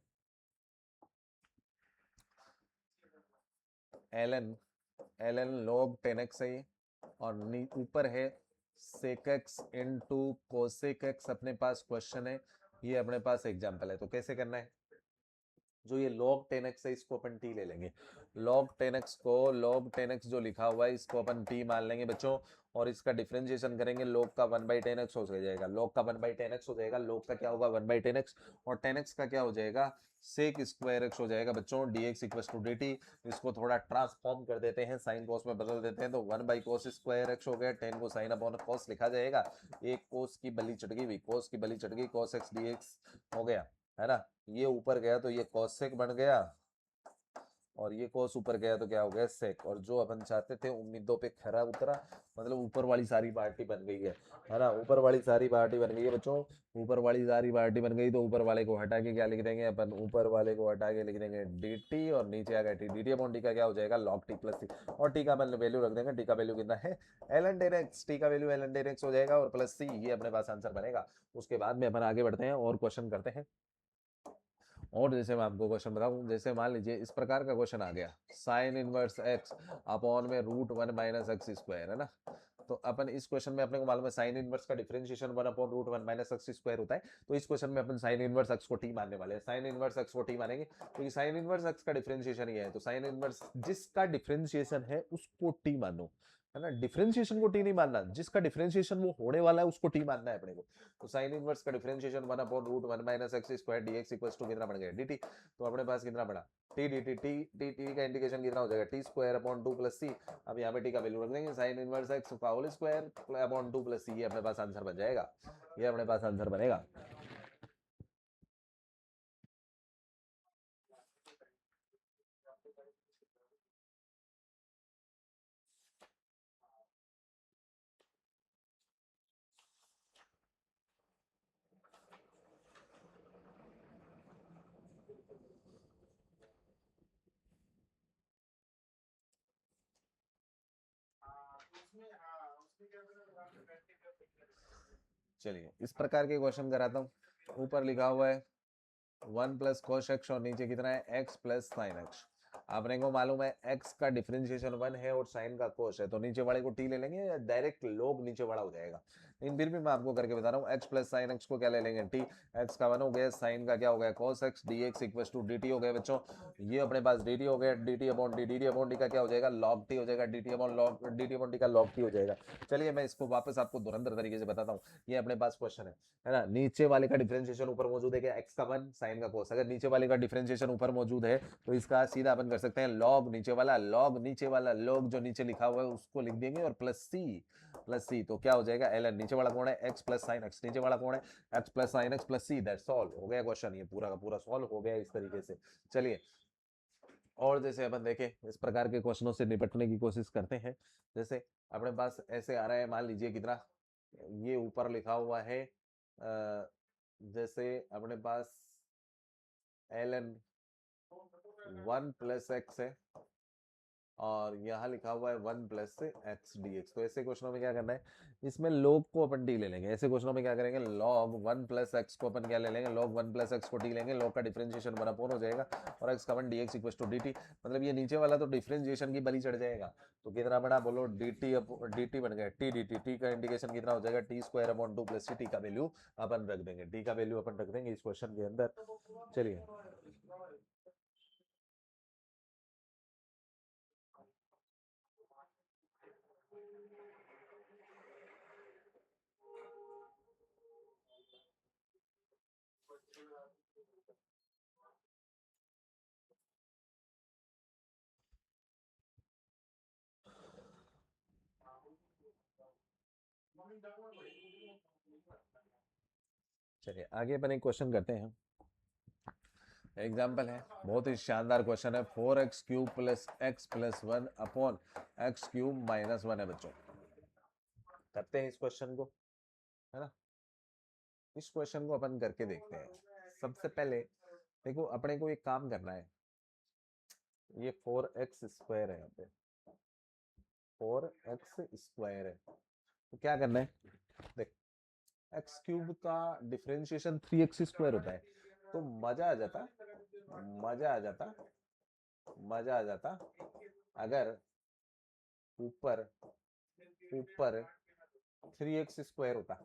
ln log 10x है ये, और ऊपर है sec x into cosec x अपने पास क्वेश्चन है, ये अपने पास एग्जांपल है। तो कैसे करना है, जो ये log 10x है इसको अपन t ले लेंगे, log 10x को log 10x जो लिखा हुआ है इसको अपन t मान लेंगे बच्चों, और इसका डिफरेंशिएशन करेंगे, log का 1/10x हो जाएगा, log का 1/10x हो जाएगा, log का क्या होगा 1/10x, और 10x का क्या हो जाएगा sec स्क्वायर x हो जाएगा बच्चों, dx इक्वल्स टू dt। इसको थोड़ा ट्रांसफॉर्म कर देते हैं, साइन कॉस में बदल देते हैं, तो 1/cos स्क्वायर x हो गया, 10 को साइन अपॉन कॉस लिखा जाएगा, एक cos की बली चढ़ गई, cos की बली चढ़ गई, cos x dx हो गया, है ना। ये ऊपर गया तो ये cosec बन गया, और ये cos ऊपर गया तो क्या हो गया sec, और जो अपन चाहते थे उम्मीदों पे खरा उतरा, मतलब ऊपर वाली सारी पार्टी बन गई है ना, ऊपर वाली सारी पार्टी बन गई है बच्चों, ऊपर वाली सारी पार्टी बन गई, तो ऊपर वाले को हटा के क्या लिख देंगे अपन, ऊपर वाले को हटा के लिख देंगे dt, और नीचे आ गया t, dt अपॉन t का क्या हो जाएगा log t प्लस c, और t का अपन वैल्यू रख देंगे, t का वैल्यू कितना है ln 10x, t का वैल्यू ln 10x हो जाएगा, और प्लस c, ये अपने पास आंसर बनेगा। उसके बाद में अपन आगे बढ़ते हैं और क्वेश्चन करते हैं। और जैसे मैं आपको क्वेश्चन बताऊं, जैसे मान लीजिए इस प्रकार का क्वेश्चन आ गया, साइन इनवर्स x अपॉन में √1 - x स्क्वायर, है ना। तो अपन इस क्वेश्चन में अपने को मालूम है साइन इनवर्स का डिफरेंशिएशन 1/√1 माइनस एक्स स्क्वायर होता है। तो इस क्वेश्चन में अपन साइन इनवर्स एक्स को टी मानने वाले हैं। साइन इनवर्स एक्स को टी मानेंगे क्योंकि साइन इनवर्स एक्स का डिफरेंशिएशन ये है, तो साइन इनवर्स जिसका डिफरेंशिएशन है उसको टी मानो, है ना। डिफरेंशिएशन को टी नहीं मानना, जिसका डिफरेंशिएशन वो होने वाला है उसको टी मानना है अपने को। तो साइन इनवर्स का differentiation 1/√1 minus x square dx equals to कितना बन गया dt। तो अपने पास कितना बड़ा t d t t t t का इंडिकेशन कितना हो जाएगा t square upon 2 plus c. अब यहाँ पे टी का वैल्यू रख देंगे साइन इनवर्स एक्स का whole square upon 2 plus c, ये अपने पास आंसर बन जाएगा, ये अपने पास आंसर बनेगा। चलिए इस प्रकार के क्वेश्चन कराता हूँ। ऊपर लिखा हुआ है 1 प्लस कोस एक्स और नीचे कितना है x प्लस साइन एक्स। आपने को मालूम है x का डिफरेंशिएशन 1 है और साइन का कोस है, तो नीचे वाले को t ले लेंगे या डायरेक्ट लोग नीचे वाला हो जाएगा। लेकिन फिर भी मैं आपको करके बता रहा हूँ x प्लस साइन एक्स को क्या ले लेंगे t, x का 1 हो गया, साइन का क्या हो गया cos x dx equals to dt हो गया बच्चों। ये अपने पास dt हो गया, dt अपॉन d का क्या हो जाएगा log t हो जाएगा, dt अपॉन d का log t हो जाएगा। चलिए मैं इसको वापस आपको धुरंधर तरीके से बताता हूँ। ये अपने पास क्वेश्चन है ना। नीचे वाले का डिफरेंशिएशन ऊपर मौजूद है क्या, x का 1 साइन का cos। अगर नीचे वाले का डिफरेंशिएशन ऊपर मौजूद है तो इसका सीधा अपन कर सकते हैं log नीचे वाला log जो नीचे लिखा हुआ है उसको लिख देंगे और प्लस सी तो क्या हो जाएगा ln। नीचे वाला कौन है x प्लस साइन एक्स, नीचे वाला कौन है x plus sine x plus c. That's all, हो गया क्वेश्चन, ये पूरा का पूरा सॉल्व हो गया इस तरीके से। चलिए और जैसे अपन देखें इस प्रकार के क्वेश्चनों से निपटने की कोशिश करते हैं। जैसे अपने पास ऐसे आ रहा है, मान लीजिए कितना ये ऊपर लिखा हुआ है जैसे अपने पास ln 1 प्लस एक्स है और यहाँ लिखा हुआ है 1 प्लस एक्स dx। तो ऐसे क्वेश्चनों में क्या करना है, इसमें log को अपन टी ले लेंगे। ऐसे क्वेश्चनों में क्या करेंगे, log 1 प्लस एक्स को अपन क्या ले लेंगे, log 1 प्लस एक्स को टी लेंगे, log का डिफरेंशिएशन 1/4 हो जाएगा और x का 1 dx इक्वल्स टू dt। मतलब ये नीचे वाला तो डिफरेंशिएशन की बलि चढ़ जाएगा। तो कितना बड़ा बोलो dt बन गया टी dt, टी का इंडिकेशन कितना हो जाएगा t square upon 2 plus T का वैल्यू अपन रख देंगे, टी का वैल्यू अपन रख देंगे इस क्वेश्चन के अंदर। चलिए चलिए आगे अपन एक क्वेश्चन करते हैं। एग्जाम्पल है, बहुत ही शानदार क्वेश्चन है। 4x cube plus x plus 1 upon x cube minus 1 है बच्चों। करते हैं इस क्वेश्चन को, है ना। इस क्वेश्चन को अपन करके देखते हैं। सबसे पहले देखो अपने को एक काम करना है, ये 4x स्क्वायर है, यहाँ पे 4x स्क्वायर है, तो क्या करना है, देख एक्स क्यूब का डिफरेंशिएशन 3x स्क्वायर होता है। तो मजा आ जाता मजा आ जाता मजा आ जाता अगर ऊपर ऊपर 3x स्क्वायर होता,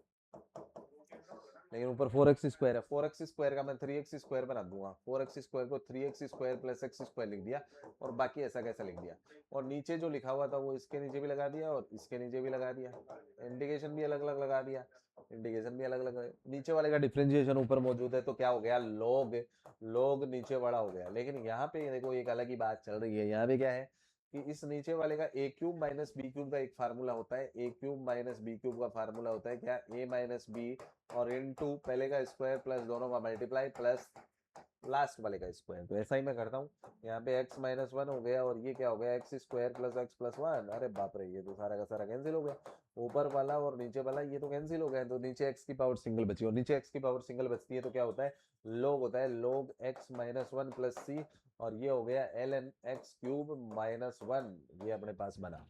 लेकिन ऊपर 4x स्क्वायर है। 4x स्क्वायर का मैं 3x स्क्वायर बना दूंगा, 4x स्क्वायर को 3x square plus x square लिख दिया और बाकी ऐसा कैसा लिख दिया, और नीचे जो लिखा हुआ था वो इसके नीचे भी लगा दिया और इसके नीचे भी लगा दिया, इंडिकेशन भी अलग अलग लगा दिया, इंडिकेशन भी अलग अलग। नीचे वाले का डिफरेंशिएशन ऊपर मौजूद है तो क्या हो गया, लोग नीचे बड़ा हो गया। लेकिन यहाँ पे देखो एक अलग ही बात चल रही है, यहाँ पे क्या है कि इस नीचे वाले का ए क्यूब माइनस बी क्यूब का एक फार्मूला होता है, ए क्यूब माइनस बी क्यूब का फार्मूला होता है क्या, ए माइनस बी और इनटू पहले का स्क्वायर प्लस दोनों का मल्टीप्लाई प्लस लास्ट वाले का स्क्वायर। तो ऐसा ही मैं करता हूँ, यहाँ पे x माइनस 1 हो गया और ये क्या हो गया x square plus x plus 1। अरे बाप रे, ये तो सारा का सारा कैंसिल हो गया, ऊपर वाला और नीचे वाला ये तो कैंसिल हो गया। तो नीचे x की पावर सिंगल बची, और नीचे x की पावर सिंगल बचती है तो क्या होता है, लोग होता है, लोग x माइनस 1 प्लस सी, और ये हो गया ln x क्यूब माइनस 1, ये अपने पास बना।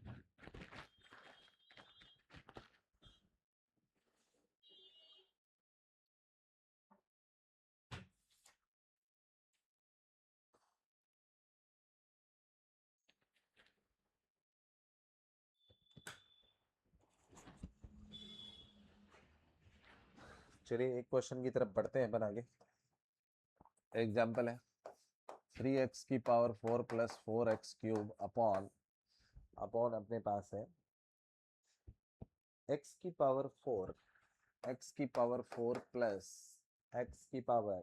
चलिए एक क्वेश्चन की तरफ बढ़ते हैं अपन आगे। एग्जाम्पल है 3x की power 4 plus 4x cube upon upon अपने पास है x की पावर 4 x की पावर 4 प्लस x की पावर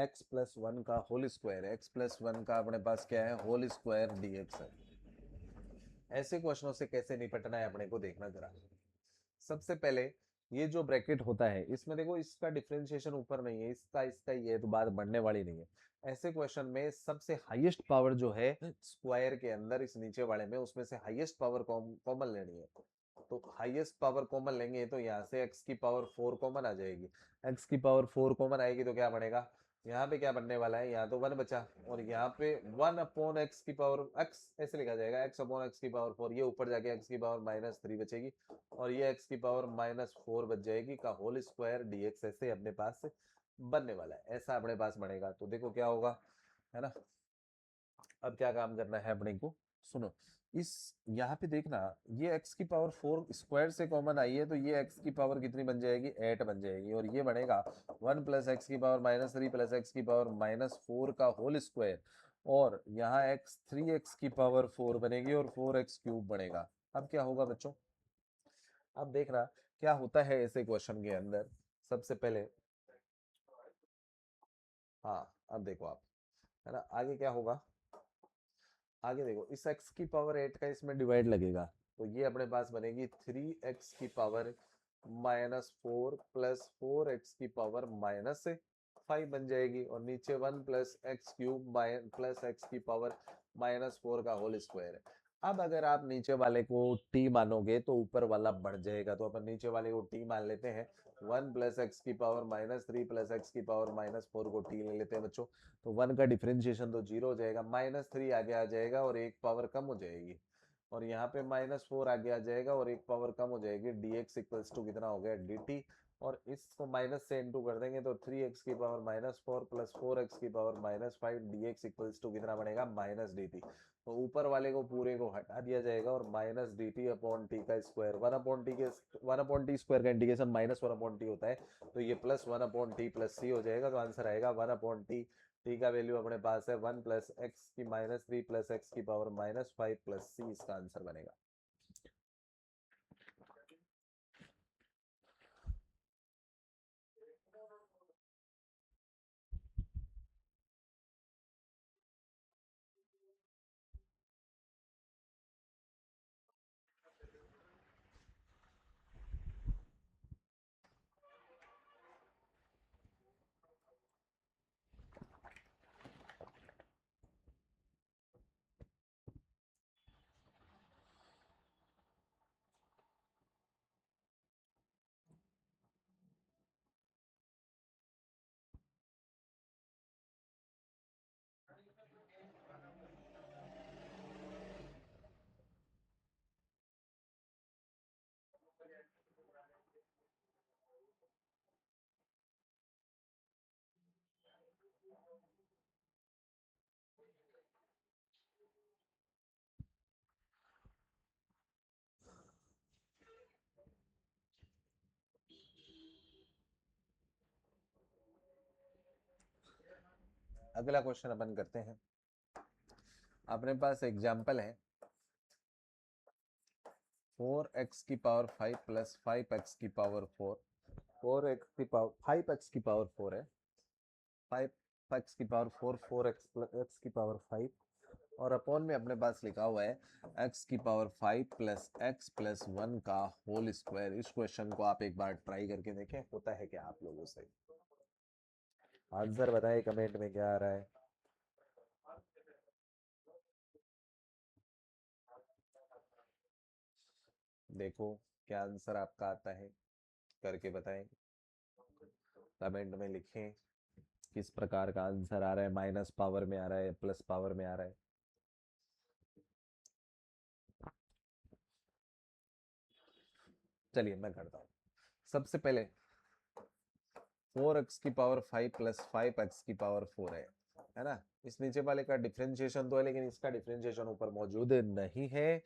x प्लस 1 का होल स्क्वायर, x प्लस 1 का अपने पास क्या है, होल स्क्वायर dx है। ऐसे क्वेश्चनों से कैसे निपटना है अपने को देखना जरा। सबसे पहले ये जो ब्रैकेट होता है इसमें देखो इसका डिफरेंशिएशन ऊपर नहीं है, इसका इसका ये तो बात बढ़ने वाली नहीं है। ऐसे क्वेश्चन में सबसे हाईएस्ट पावर जो है स्क्वायर के अंदर इस नीचे वाले में, उसमें से हाईएस्ट पावर कॉमन लेनी है। तो हाईएस्ट पावर कॉमन लेंगे तो यहाँ से x की पावर 4 कॉमन आ जाएगी। x की पावर 4 कॉमन आएगी तो क्या बनेगा, यहाँ पे क्या बनने वाला है, यहाँ तो 1 बचा और यहाँ पे 1 अपॉन एक्स की पावर x ऐसे लिखा जाएगा, x अपॉन एक्स की पावर 4, ये ऊपर जाके x की पावर -3 बचेगी और ये x की पावर -4 बच जाएगी का होल स्क्वायर dx ऐसे अपने पास बनने वाला है। ऐसा अपने पास बनेगा तो देखो क्या होगा, है ना। अब क्या काम करना है अपने को, सुनो इस यहाँ पे देखना, ये x की पावर 4 स्क्वायर से कॉमन आई है तो ये x की पावर कितनी बन जाएगी, 8 बन जाएगी और ये बनेगा 1 प्लस एक्स की पावर -3 प्लस एक्स की पावर -4 का होल स्क्वायर और यहाँ x 3x की पावर 4 बनेगी और 4x क्यूब बनेगा। अब क्या होगा बच्चों, अब देखना क्या होता है ऐसे क्वेश्चन के अंदर। सबसे पहले हाँ अब देखो आप, है ना, आगे क्या होगा, आगे देखो इस x की पावर 8 का इसमें डिवाइड लगेगा तो ये अपने पास बनेगी 3x की पावर -4 प्लस 4x की पावर -5 बन जाएगी और नीचे 1 plus x cube plus x की पावर -4 का होल स्क्वायर है। अब अगर आप नीचे वाले को t मानोगे तो ऊपर वाला बढ़ जाएगा, तो अपन नीचे वाले को t मान लेते हैं। 1 प्लस एक्स की पावर -3 प्लस एक्स की पावर -4 को t ले लेते हैं बच्चों। तो 1 का डिफरेंशिएशन तो 0 हो जाएगा, -3 आगे आ जाएगा और एक पावर कम हो जाएगी और यहाँ पे -4 आगे आ जाएगा और एक पावर कम हो जाएगी। dx इक्वल्स टू कितना हो गया, dt और इसको माइनस से इनटू कर देंगे तो 3x की पावर -4 प्लस 4x की पावर -5 dx इक्वल्स टू कितना बनेगा, -dt। तो ऊपर वाले को पूरे को हटा दिया जाएगा और -dt अपॉन t का स्क्वायर, 1 अपॉन t स्क्वायर का इंटीग्रेशन -1 अपॉन t होता है तो ये plus 1 upon t plus c हो जाएगा। तो आंसर आएगा 1 अपॉन t, t का वैल्यू अपने पास है 1 प्लस एक्स की -3 प्लस एक्स की पावर -5 प्लस c, इसका आंसर बनेगा। अगला क्वेश्चन अपन करते हैं। अपने पास एग्जाम्पल है 4x की पावर 5 प्लस 5x की पावर 4, 4x की पावर 5x की पावर 4 है, 5x की पावर 4, 4x प्लस x की पावर 5 और अपॉन में अपने पास लिखा हुआ है x की पावर 5 प्लस x प्लस 1 का होल स्क्वायर। इस क्वेश्चन को आप एक बार ट्राई करके देखें होता है क्या आप लोगों से। आंसर बताएं कमेंट में क्या आ रहा है। देखो क्या आंसर आपका आता है, करके बताएं, कमेंट में लिखें किस प्रकार का आंसर आ रहा है, माइनस पावर में आ रहा है, प्लस पावर में आ रहा है। चलिए मैं करता हूँ। सबसे पहले 4x की पावर 5 प्लस 5x की पावर 4 है ना। इस नीचे वाले का डिफरेंशिएशन तो है लेकिन इसका डिफरेंशिएशन ऊपर मौजूद नहीं है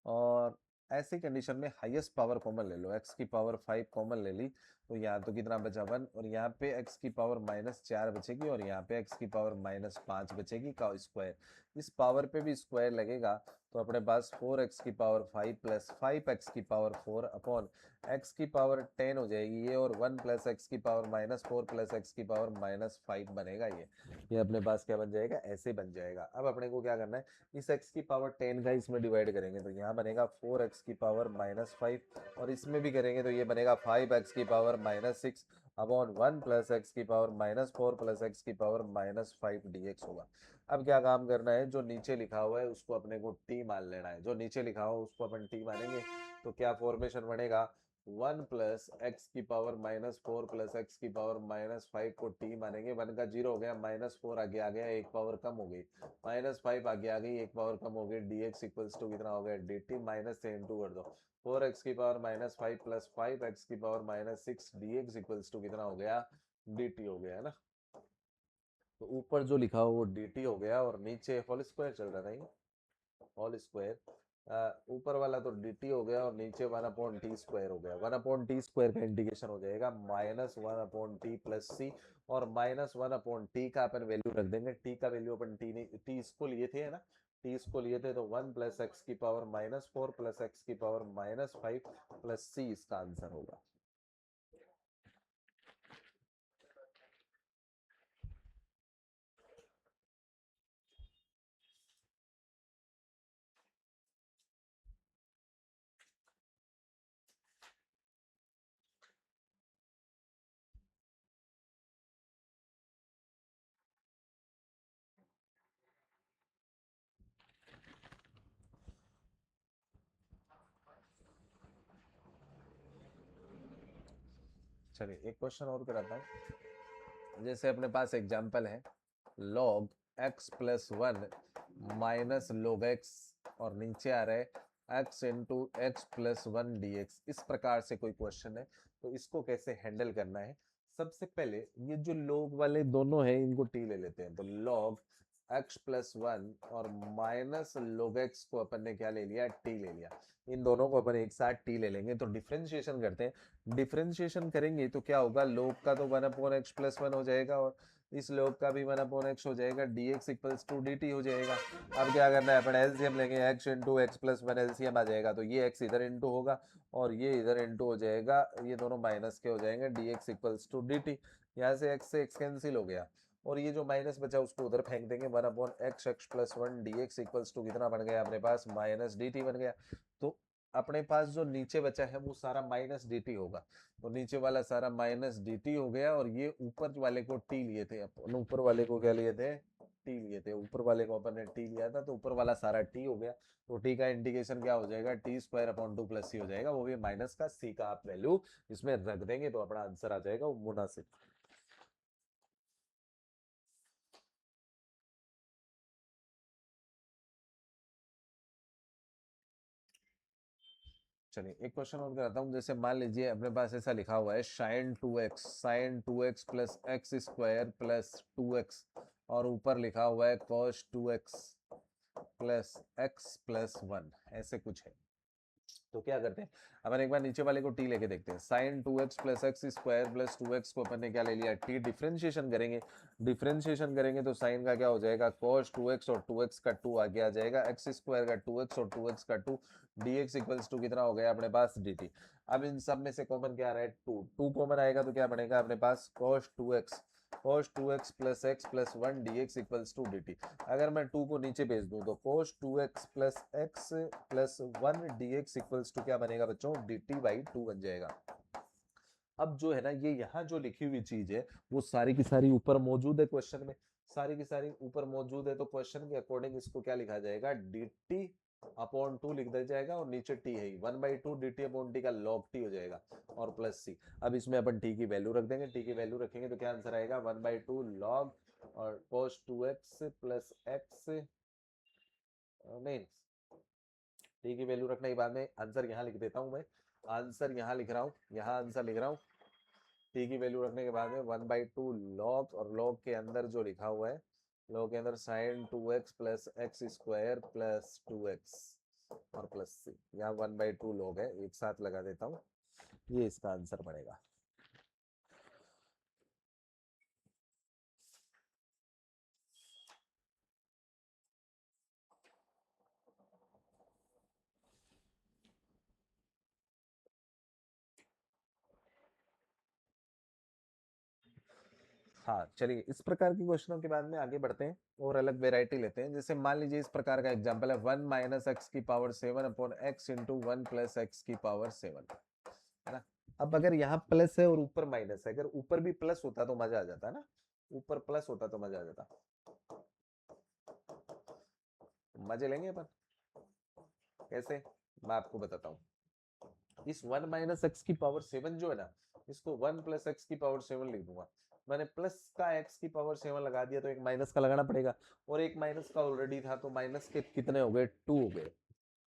और ऐसी कंडीशन में हाईएस्ट पावर कॉमन ले लो, x की पावर 5 कॉमन ले ली तो यहाँ तो कितना बचा 1, और यहाँ पे x की पावर -4 बचेगी, और यहाँ पे x की पावर -5 बचेगी का स्क्वायर। इस पावर पे भी स्क्वायर लगेगा, तो अपने पास 4x की पावर 5 प्लस 5x की पावर 4 अपॉन x की पावर 10 हो जाएगी ये, और 1 प्लस x की पावर -4 प्लस x की पावर -5 बनेगा ये अपने पास क्या बन जाएगा, ऐसे बन जाएगा। अब अपने को क्या करना है, इस x की पावर 10 का इसमें डिवाइड करेंगे तो यहाँ बनेगा 4x की पावर -5, और इसमें भी करेंगे तो ये बनेगा 5x की पावर -6 अपॉन 1 प्लस एक्स की पावर -4 प्लस एक्स की पावर -5 dx होगा। अब क्या काम करना है, जो नीचे लिखा हुआ है उसको अपने को t मान लेना है, जो नीचे लिखा हुआ उसको अपन t मानेंगे, तो क्या फॉर्मेशन बनेगा, 1 प्लस एक्स की पावर -4 प्लस एक्स की पावर -5 को t मानेंगे। 1 का 0 हो गया, -4 आगे आ गया, एक पावर कम हो गई, -5 आगे आ गई, एक पावर कम हो गई, dx इक्वल्स टू कितना हो गया, dt, माइनस से इंटू कर दो, 4x की पावर -5 प्लस 5x की पावर -6 dx इक्वल्स टू कितना हो गया, dt हो गया है ना। तो ऊपर जो लिखा हो वो dt हो गया, और नीचे होल स्क्वायर चल रहा था ये, होल स्क्वायर, ऊपर वाला तो dt हो गया, और नीचे 1/t² हो गया। 1/t² का इंटीग्रेशन हो जाएगा -1/t प्लस c, और -1/t का अपन वैल्यू रख देंगे। t का वैल्यू अपन t नहीं, t इसको लिए थे है ना, t इसको लिए थे, तो 1 प्लस एक्स की पावर -4 प्लस एक्स की पावर -5 प्लस c इसका आंसर होगा। चलिए एक क्वेश्चन और कराता हूँ। जैसे अपने पास एग्जांपल है, log x plus 1 minus log x, और नीचे आ रहा है x into x plus 1 dx। इस प्रकार से कोई क्वेश्चन है, तो इसको कैसे हैंडल करना है। सबसे पहले ये जो log वाले दोनों हैं इनको t ले लेते हैं, तो log x प्लस 1 और माइनस log x को अपन ने क्या ले लिया, t ले लिया। इन दोनों को अपन एक साथ t ले लेंगे, तो डिफरेंशिएशन करते हैं। डिफरेंशिएशन करेंगे तो क्या होगा, log का तो 1/x प्लस 1 हो जाएगा, और इस log का भी 1/x हो जाएगा, dx इक्वल्स टू dt हो जाएगा। अब क्या करना है, अपन एलसीएम लेंगे, x into x plus 1 LCM आ जाएगा, तो ये x इधर इंटू होगा और ये इधर इंटू हो जाएगा, ये दोनों माइनस के हो जाएंगे, dx इक्वल्स टू dt। यहाँ से x कैंसिल हो गया, और ये जो माइनस बचा उसको उधर फेंक देंगे, 1/x x plus 1 dx equals to कितना बन गया अपने पास, -dt बन गया। तो अपने पास जो नीचे बचा है वो सारा -dt होगा, तो नीचे वाला सारा -dt हो गया, और ये ऊपर वाले को t लिए थे अपन, ऊपर वाले को क्या लिए थे, t लिए थे, ऊपर वाले को अपन ने t लिया था, तो ऊपर वाला सारा t हो गया। तो t का इंटीग्रेशन क्या हो जाएगा, t² 2 + c हो जाएगा, वो भी माइनस का, c का आप वैल्यू इसमें रख देंगे तो अपना आंसर आ जाएगा वो मुनासिब। चलिए एक क्वेश्चन और कराता हूँ। जैसे मान लीजिए अपने पास ऐसा लिखा हुआ है sin 2x plus x square plus 2x, और ऊपर लिखा हुआ है cos 2x plus x plus 1, ऐसे कुछ है। तो क्या करते हैं, अपन एक बार नीचे वाले को t लेके देखते हैं। sin 2x plus x square plus 2x को अपन ने क्या ले लिया, t। डिफरेंशिएशन करेंगे, डिफरेंशिएशन करेंगे तो sin का क्या हो जाएगा, cos 2x, और 2x का 2 आगे आ जाएगा, एक्स स्क्वायर का 2x और 2x का 2, dx इक्वल्स टू कितना हो गया अपने पास, dt। अब इन सब में से कॉमन क्या आ रहा है, 2, 2 कॉमन आएगा तो क्या बनेगा अपने पास, cos 2x plus x plus 1 dx equals to dt। अगर मैं 2 को नीचे भेज दूं तो cos 2x plus x plus 1 dx equals to क्या बनेगा बच्चों, dt/2 बन जाएगा। अब जो है ना, ये यहाँ जो लिखी हुई चीज है वो सारी की सारी ऊपर मौजूद है क्वेश्चन में, सारी की सारी ऊपर मौजूद है, तो क्वेश्चन के अकॉर्डिंग इसको क्या लिखा जाएगा, dt अपॉन 2 लिख दिया जाएगा, और नीचे t है 1/2 dt अपॉन t का log t हो जाएगा, और प्लस c। अब इसमें अपन t की वैल्यू रख देंगे, t की वैल्यू रखेंगे तो क्या आंसर आएगा, 1/2 log और cos 2x प्लस एक्स, नहीं, टी की वैल्यू रखने के बाद में आंसर यहाँ लिख देता हूँ मैं, आंसर यहाँ लिख रहा हूँ, यहाँ आंसर लिख रहा हूँ। टी की वैल्यू रखने के बाद में 1/2 log, और log के अंदर जो लिखा हुआ है, log के अंदर sin 2x plus x square plus 2x और प्लस c, यहाँ 1/2 log है, एक साथ लगा देता हूँ, ये इसका आंसर पड़ेगा। हाँ चलिए, इस प्रकार के क्वेश्चनों के बाद में आगे बढ़ते हैं और अलग वेराइटी लेते हैं। जैसे मान लीजिए इस प्रकार का एग्जांपल है 1 माइनस एक्स की power 7 upon x into 1 plus x की पावर 7, है ना। अब अगर यहाँ प्लस है और ऊपर माइनस है, अगर ऊपर भी प्लस होता तो मजा आ जाता है ना, ऊपर प्लस होता तो मजा आ जाता। मजे लेंगे अपन, कैसे, मैं आपको बताता हूँ। इस 1 माइनस एक्स की पावर 7 जो है ना, इसको 1 प्लस एक्स की पावर 7 लिख दूंगा। मैंने प्लस का एक्स की पावर 7 लगा दिया तो एक माइनस का लगाना पड़ेगा, और एक माइनस का ऑलरेडी था तो माइनस के कितने हो गए, 2 हो गए।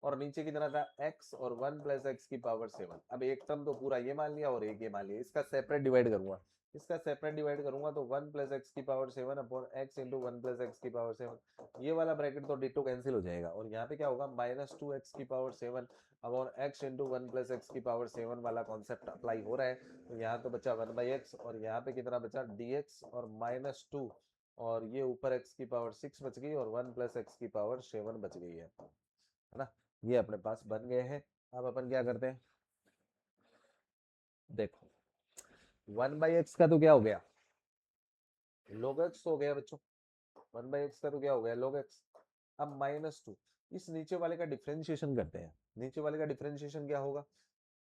और नीचे कितना था, x और 1 प्लस एक्स की पावर 7। अब एक टर्म तो पूरा ये मान लिया और एक ये मान लिया, इसका सेपरेट डिवाइड करूंगा। इसका सेपरेट डिवाइड करूंगा तो 1 प्लस एक्स की power 7 upon x into 1 plus x की पावर 7, ये वाला ब्रैकेट तो डिटो कैंसिल हो जाएगा, और यहाँ पे क्या होगा, माइनस 2 एक्स की power 7 upon x into 1 plus x की पावर 7 वाला कॉन्सेप्ट अप्लाई हो रहा है। तो यहाँ तो बचा 1 बाई एक्स, और यहाँ पे कितना बचा, dx और माइनस 2, और ये ऊपर x की पावर 6 बच गई, और 1 प्लस एक्स की पावर 7 बच गई है ना। ये अपने पास बन गए हैं। अब अपन क्या करते हैं, देखो 1 बाई एक्स का तो क्या हो गया, log x हो गया बच्चों। 1 बाई एक्स का तो क्या हो गया, log x। अब माइनस 2, इस नीचे वाले का डिफरेंशिएशन करते हैं। नीचे वाले का डिफरेंशिएशन क्या होगा,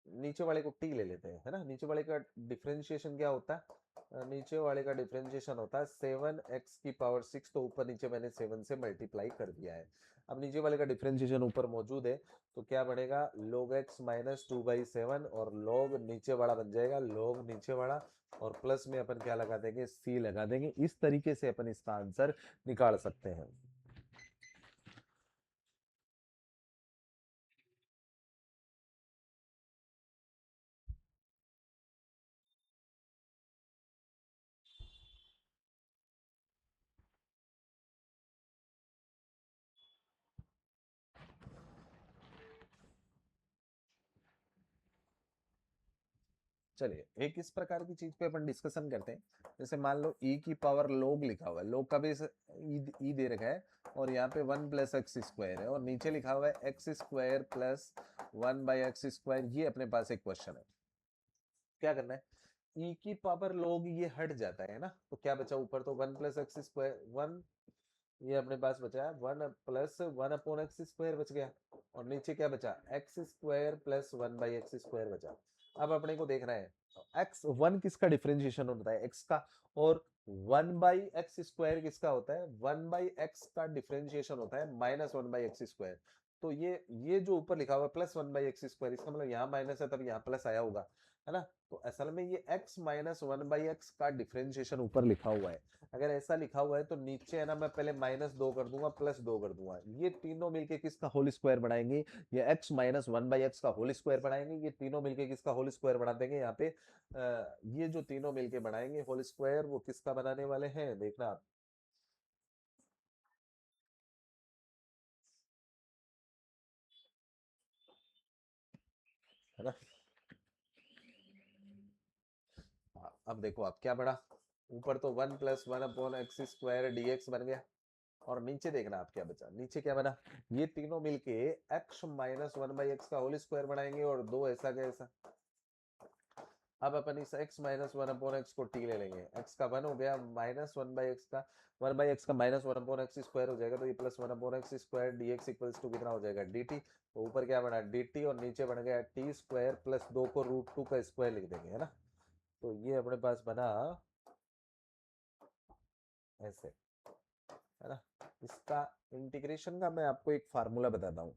नीचे वाले को t ले लेते हैं, है ना। नीचे वाले का डिफरेंशिएशन क्या होता है, नीचे वाले का डिफरेंशिएशन होता है 7x की पावर 6, तो ऊपर नीचे मैंने 7 से मल्टीप्लाई कर दिया है। अब नीचे वाले का डिफरेंशिएशन ऊपर मौजूद है, तो क्या बनेगा, log x माइनस 2/7, और log नीचे वाला बन जाएगा log नीचे वाला, और प्लस में अपन क्या लगा देंगे, c लगा देंगे। इस तरीके से अपन इसका आंसर निकाल सकते हैं, चलिए एक इस प्रकार की चीज पे अपन डिस्कशन करते हैं। जैसे मान लो e की पावर log लिखा हुआ है, log का भी e दे रखा है, और यहाँ पे 1 प्लस एक्स स्क्वायर है, और नीचे लिखा हुआ है x square plus 1 by x square. ये अपने पास एक क्वेश्चन है, क्या करना है, e की पावर log ये हट जाता है ना, तो क्या बचा ऊपर, तो 1 प्लस एक्स स्क्वायर 1, ये अपने पास बचा है 1 प्लस 1 अपॉन एक्स स्क्वायर बच गया, और नीचे क्या बचा, x square plus 1 by x square बचा। अब अपने को देखना है एक्स 1 किसका डिफरेंशिएशन होता है, एक्स का, और 1 बाई एक्स स्क्वायर किसका होता है, 1 बाई एक्स का डिफरेंशिएशन होता है माइनस 1 बाई एक्स स्क्वायर। तो ये जो ऊपर लिखा हुआ है प्लस 1 बाई एक्स स्क्वायर, इसका मतलब यहाँ माइनस है तब यहाँ प्लस आया होगा, है ना। तो असल में ये x माइनस 1 बाई एक्स का डिफरेंशिएशन ऊपर लिखा हुआ है। अगर ऐसा लिखा हुआ है तो नीचे है ना, मैं पहले माइनस 2 कर दूंगा, प्लस 2 कर दूंगा, ये तीनों मिलके किसका होल स्क्वायर बनाएंगे, ये x माइनस 1 बाई एक्स का होल स्क्वायर बनाएंगे। ये तीनों मिलके किसका होल स्क्वायर बना देंगे, यहाँ पे ये जो तीनों मिलके बनाएंगे होल स्क्वायर, वो किसका बनाने वाले हैं, देखना आप, है ना। अब देखो आप क्या बना, ऊपर तो 1 plus 1 upon x square d x बन गया, और नीचे देखना आप क्या बचा, नीचे क्या बना, ये तीनों मिलके x माइनस 1 बाई एक्स का होल स्क्वायर बनाएंगे, और दो ऐसा का ऐसा। अब अपन इस x माइनस 1 अपॉन एक्स को t ले लेंगे, x का 1 हो गया, माइनस 1 बाई एक्स का 1 बाई एक्स का माइनस 1 अपॉन एक्स स्क्वायर हो जाएगा, तो ये plus 1 upon x square d x equals to कितना हो जाएगा, dt। तो ऊपर क्या बना, dt, और नीचे बन गया टी स्क्वायर प्लस 2 को रूट 2 का स्क्वायर लिख देंगे, है ना। तो ये अपने पास बना ऐसे, है ना। इसका इंटीग्रेशन का मैं आपको एक फार्मूला बताता हूँ,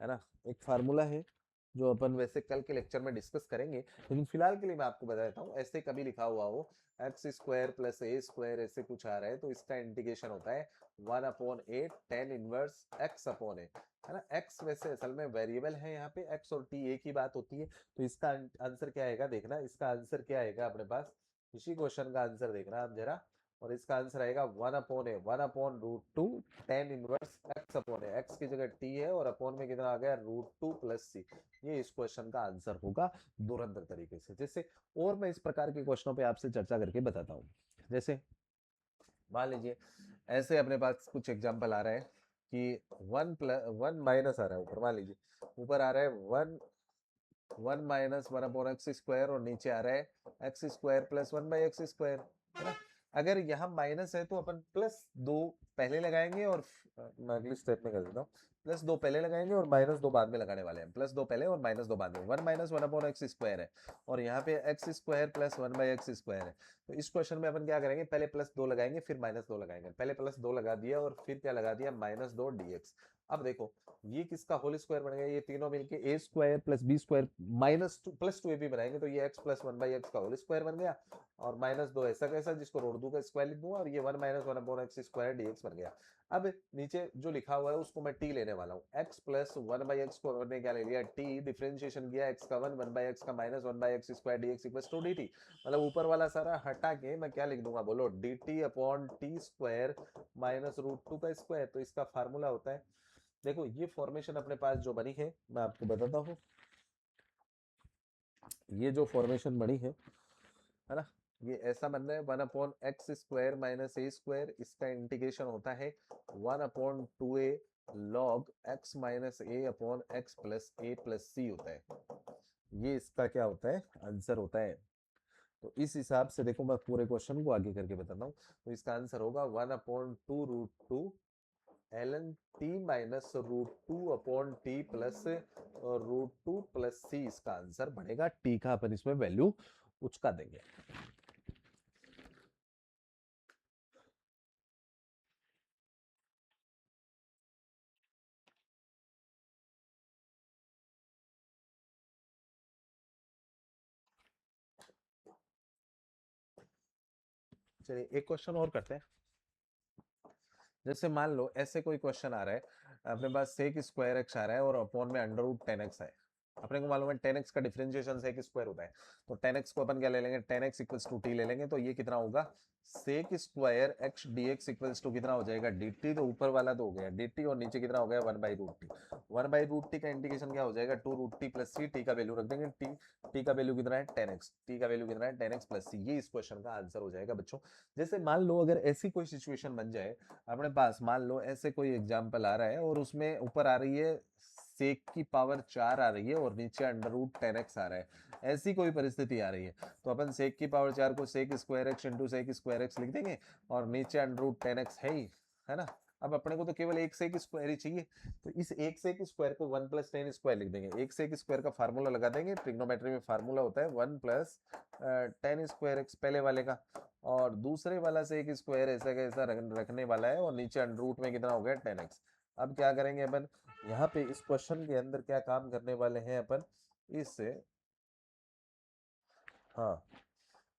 है ना। एक फार्मूला है जो अपन वैसे कल के लेक्चर में डिस्कस करेंगे, लेकिन फिलहाल के लिए मैं आपको बता देता हूँ। ऐसे कभी लिखा हुआ हो एक्स स्क्वायर प्लस ए स्क्वायर, ऐसे कुछ आ रहा है, तो इसका इंटीग्रेशन होता है 1 अपॉन ए टेन इनवर्स एक्स अपॉन ए, है ना। एक्स वैसे असल में वेरिएबल है, यहाँ पे एक्स और टी एक ही बात होती है। तो इसका आंसर क्या आएगा, देखना इसका आंसर क्या आएगा अपने पास, इसी क्वेश्चन का आंसर देखना आप जरा। और इसका आंसर आएगा 1 upon a 1 upon root 2 tan inverse x upon a, x की जगह टी है, और अपॉन में कितना आ गया, रूट 2 प्लस सी। ये इस क्वेश्चन का आंसर होगा धुरंधर तरीके से। जैसे और मैं इस प्रकार के क्वेश्चनों पे आपसे चर्चा करके बताता हूँ। जैसे मान लीजिए ऐसे अपने पास कुछ एग्जांपल आ रहा है कि 1 प्लस 1 माइनस आ रहा है ऊपर, मान लीजिए ऊपर आ रहा है 1 1 माइनस 1/x² और नीचे आ रहा है x² प्लस 1/x², है ना। अगर यहाँ माइनस है तो अपन +2 पहले लगाएंगे और मैं अगली स्टेप में कर देता हूँ, +2 पहले लगाएंगे और -2 बाद में लगाने वाले हैं। +2 पहले और -2 बाद में। 1 माइनस 1/x² है और यहाँ पे x² प्लस 1/x² है। तो इस क्वेश्चन में अपन क्या करेंगे, पहले +2 लगाएंगे फिर -2 लगाएंगे। पहले +2 लगा दिया और फिर क्या लगा दिया, -2 dx। अब देखो ये किसका होल स्क्वायर बन गया, ये तीनों मिलके a² प्लस b² -2 +2 भी बनाएंगे तो ये x प्लस 1/x का होल स्क्वायर बन गया और -2 ऐसा कैसा जिसको रोड दूंगा स्क्वायर लिख दूंगा और ये 1 माइनस 1/x² dx बन गया। अब नीचे जो लिखा हुआ है उसको मैं t लेने वाला हूँ। x प्लस 1/x को हमने क्या ले लिया, t, डिफरेंशिएशन किया x का 1/x का minus 1/x² dx equals to dt। मतलब ऊपर वाला सारा हटा के मैं क्या लिख दूंगा, बोलो, dt अपॉन t² माइनस √2 का स्क्वायर। तो इसका फार्मूला होता है, देखो ये फॉर्मेशन अपने पास जो बनी है मैं आपको बताता हूँ। ये जो फॉर्मेशन बनी है ना, ये ऐसा बन रहा है 1/x² माइनस a²। इसका इंटीग्रेशन होता है 1/2a log x minus a upon x plus a plus c होता है। ये इसका क्या होता है, आंसर होता है। तो इस हिसाब से देखो मैं पूरे क्वेश्चन को आगे करके बताता हूँ। तो इसका आंसर होगा 1/2 ln t minus √2 upon t plus √2 plus c। इसका आंसर बनेगा। t का अपन इसमें वैल्यू उचका देंगे। चलिए एक क्वेश्चन और करते हैं। जैसे मान लो ऐसे कोई क्वेश्चन आ रहा है, अपने पास sec² x आ रहा है और अपॉन में √10x है। अपने को मालूम है 10x का डिफरेंशिएशन sec² होता है। तो 10x को अपन क्या ले लेंगे, 10x इक्वल्स टू t ले लेंगे। तो ये कितना होगा, sec² x dx equals to कितना हो जाएगा, dt। तो ऊपर वाला तो हो गया dt और नीचे कितना हो गया 1/√t। 1/√t का इंटीग्रेशन क्या हो जाएगा, 2√t प्लस c। t का वैल्यू रख देंगे, t का वैल्यू कितना है 10x, t का वैल्यू कितना है 10x प्लस c। ये इस क्वेश्चन का आंसर हो जाएगा बच्चों। जैसे मान लो अगर ऐसी कोई सिचुएशन बन जाए अपने पास, मान लो ऐसे कोई एग्जाम्पल आ रहा है और उसमें ऊपर आ रही है सेक की पावर 4 आ रही है और नीचे √10x आ रहा है। ऐसी कोई परिस्थिति आ रही है तो अपन सेक की पावर 4 को sec² x into sec² x लिख देंगे और नीचे √10x है ही, है ना। अब अपने को तो केवल एक sec² ही चाहिए। तो इस एक sec² को 1 प्लस 10² लिख देंगे। एक sec² का फार्मूला लगा देंगे, ट्रिग्नोमेट्री में फार्मूला होता है 1 प्लस 10² x पहले वाले का, और दूसरे वाला sec² ऐसा कैसा रखने वाला है और नीचे √, में कितना हो गया 10x। अब क्या करेंगे अपन, यहाँ पे इस क्वेश्चन के अंदर क्या काम करने वाले हैं अपन, इससे हाँ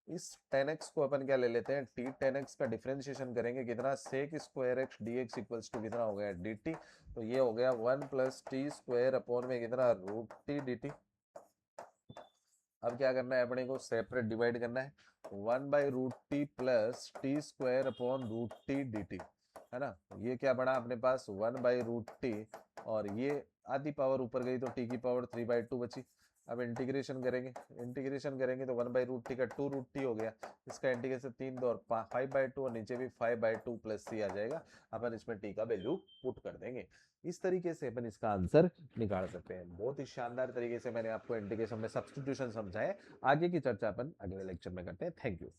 इस 10x को अपन क्या ले लेते हैं, t 10x का डिफरेंशिएशन करेंगे कितना, sec² x dx equals to कितना हो गया dt। तो ये हो गया 1 प्लस t² अपॉन में कितना √t dt। अब क्या करना है अपने को, सेपरेट डिवाइड करना है, 1/√t plus t² upon √t dt, है ना। ये क्या बड़ा अपने पास 1/√t और ये आधी पावर ऊपर गई तो t की पावर 3/2 बची। अब इंटीग्रेशन करेंगे, तो 1/√t का 2√t हो गया। इसका इंटीग्रेशन 3 2 और 5/2 और नीचे भी 5/2 प्लस c आ जाएगा। अपन इसमें t का वैल्यू पुट कर देंगे। इस तरीके से अपन इसका आंसर निकाल सकते हैं। बहुत ही शानदार तरीके से मैंने आपको इंटीग्रेशन में सब्स्टिट्यूशन समझाया। आगे की चर्चा अपन अगले लेक्चर में करते हैं। Thank you.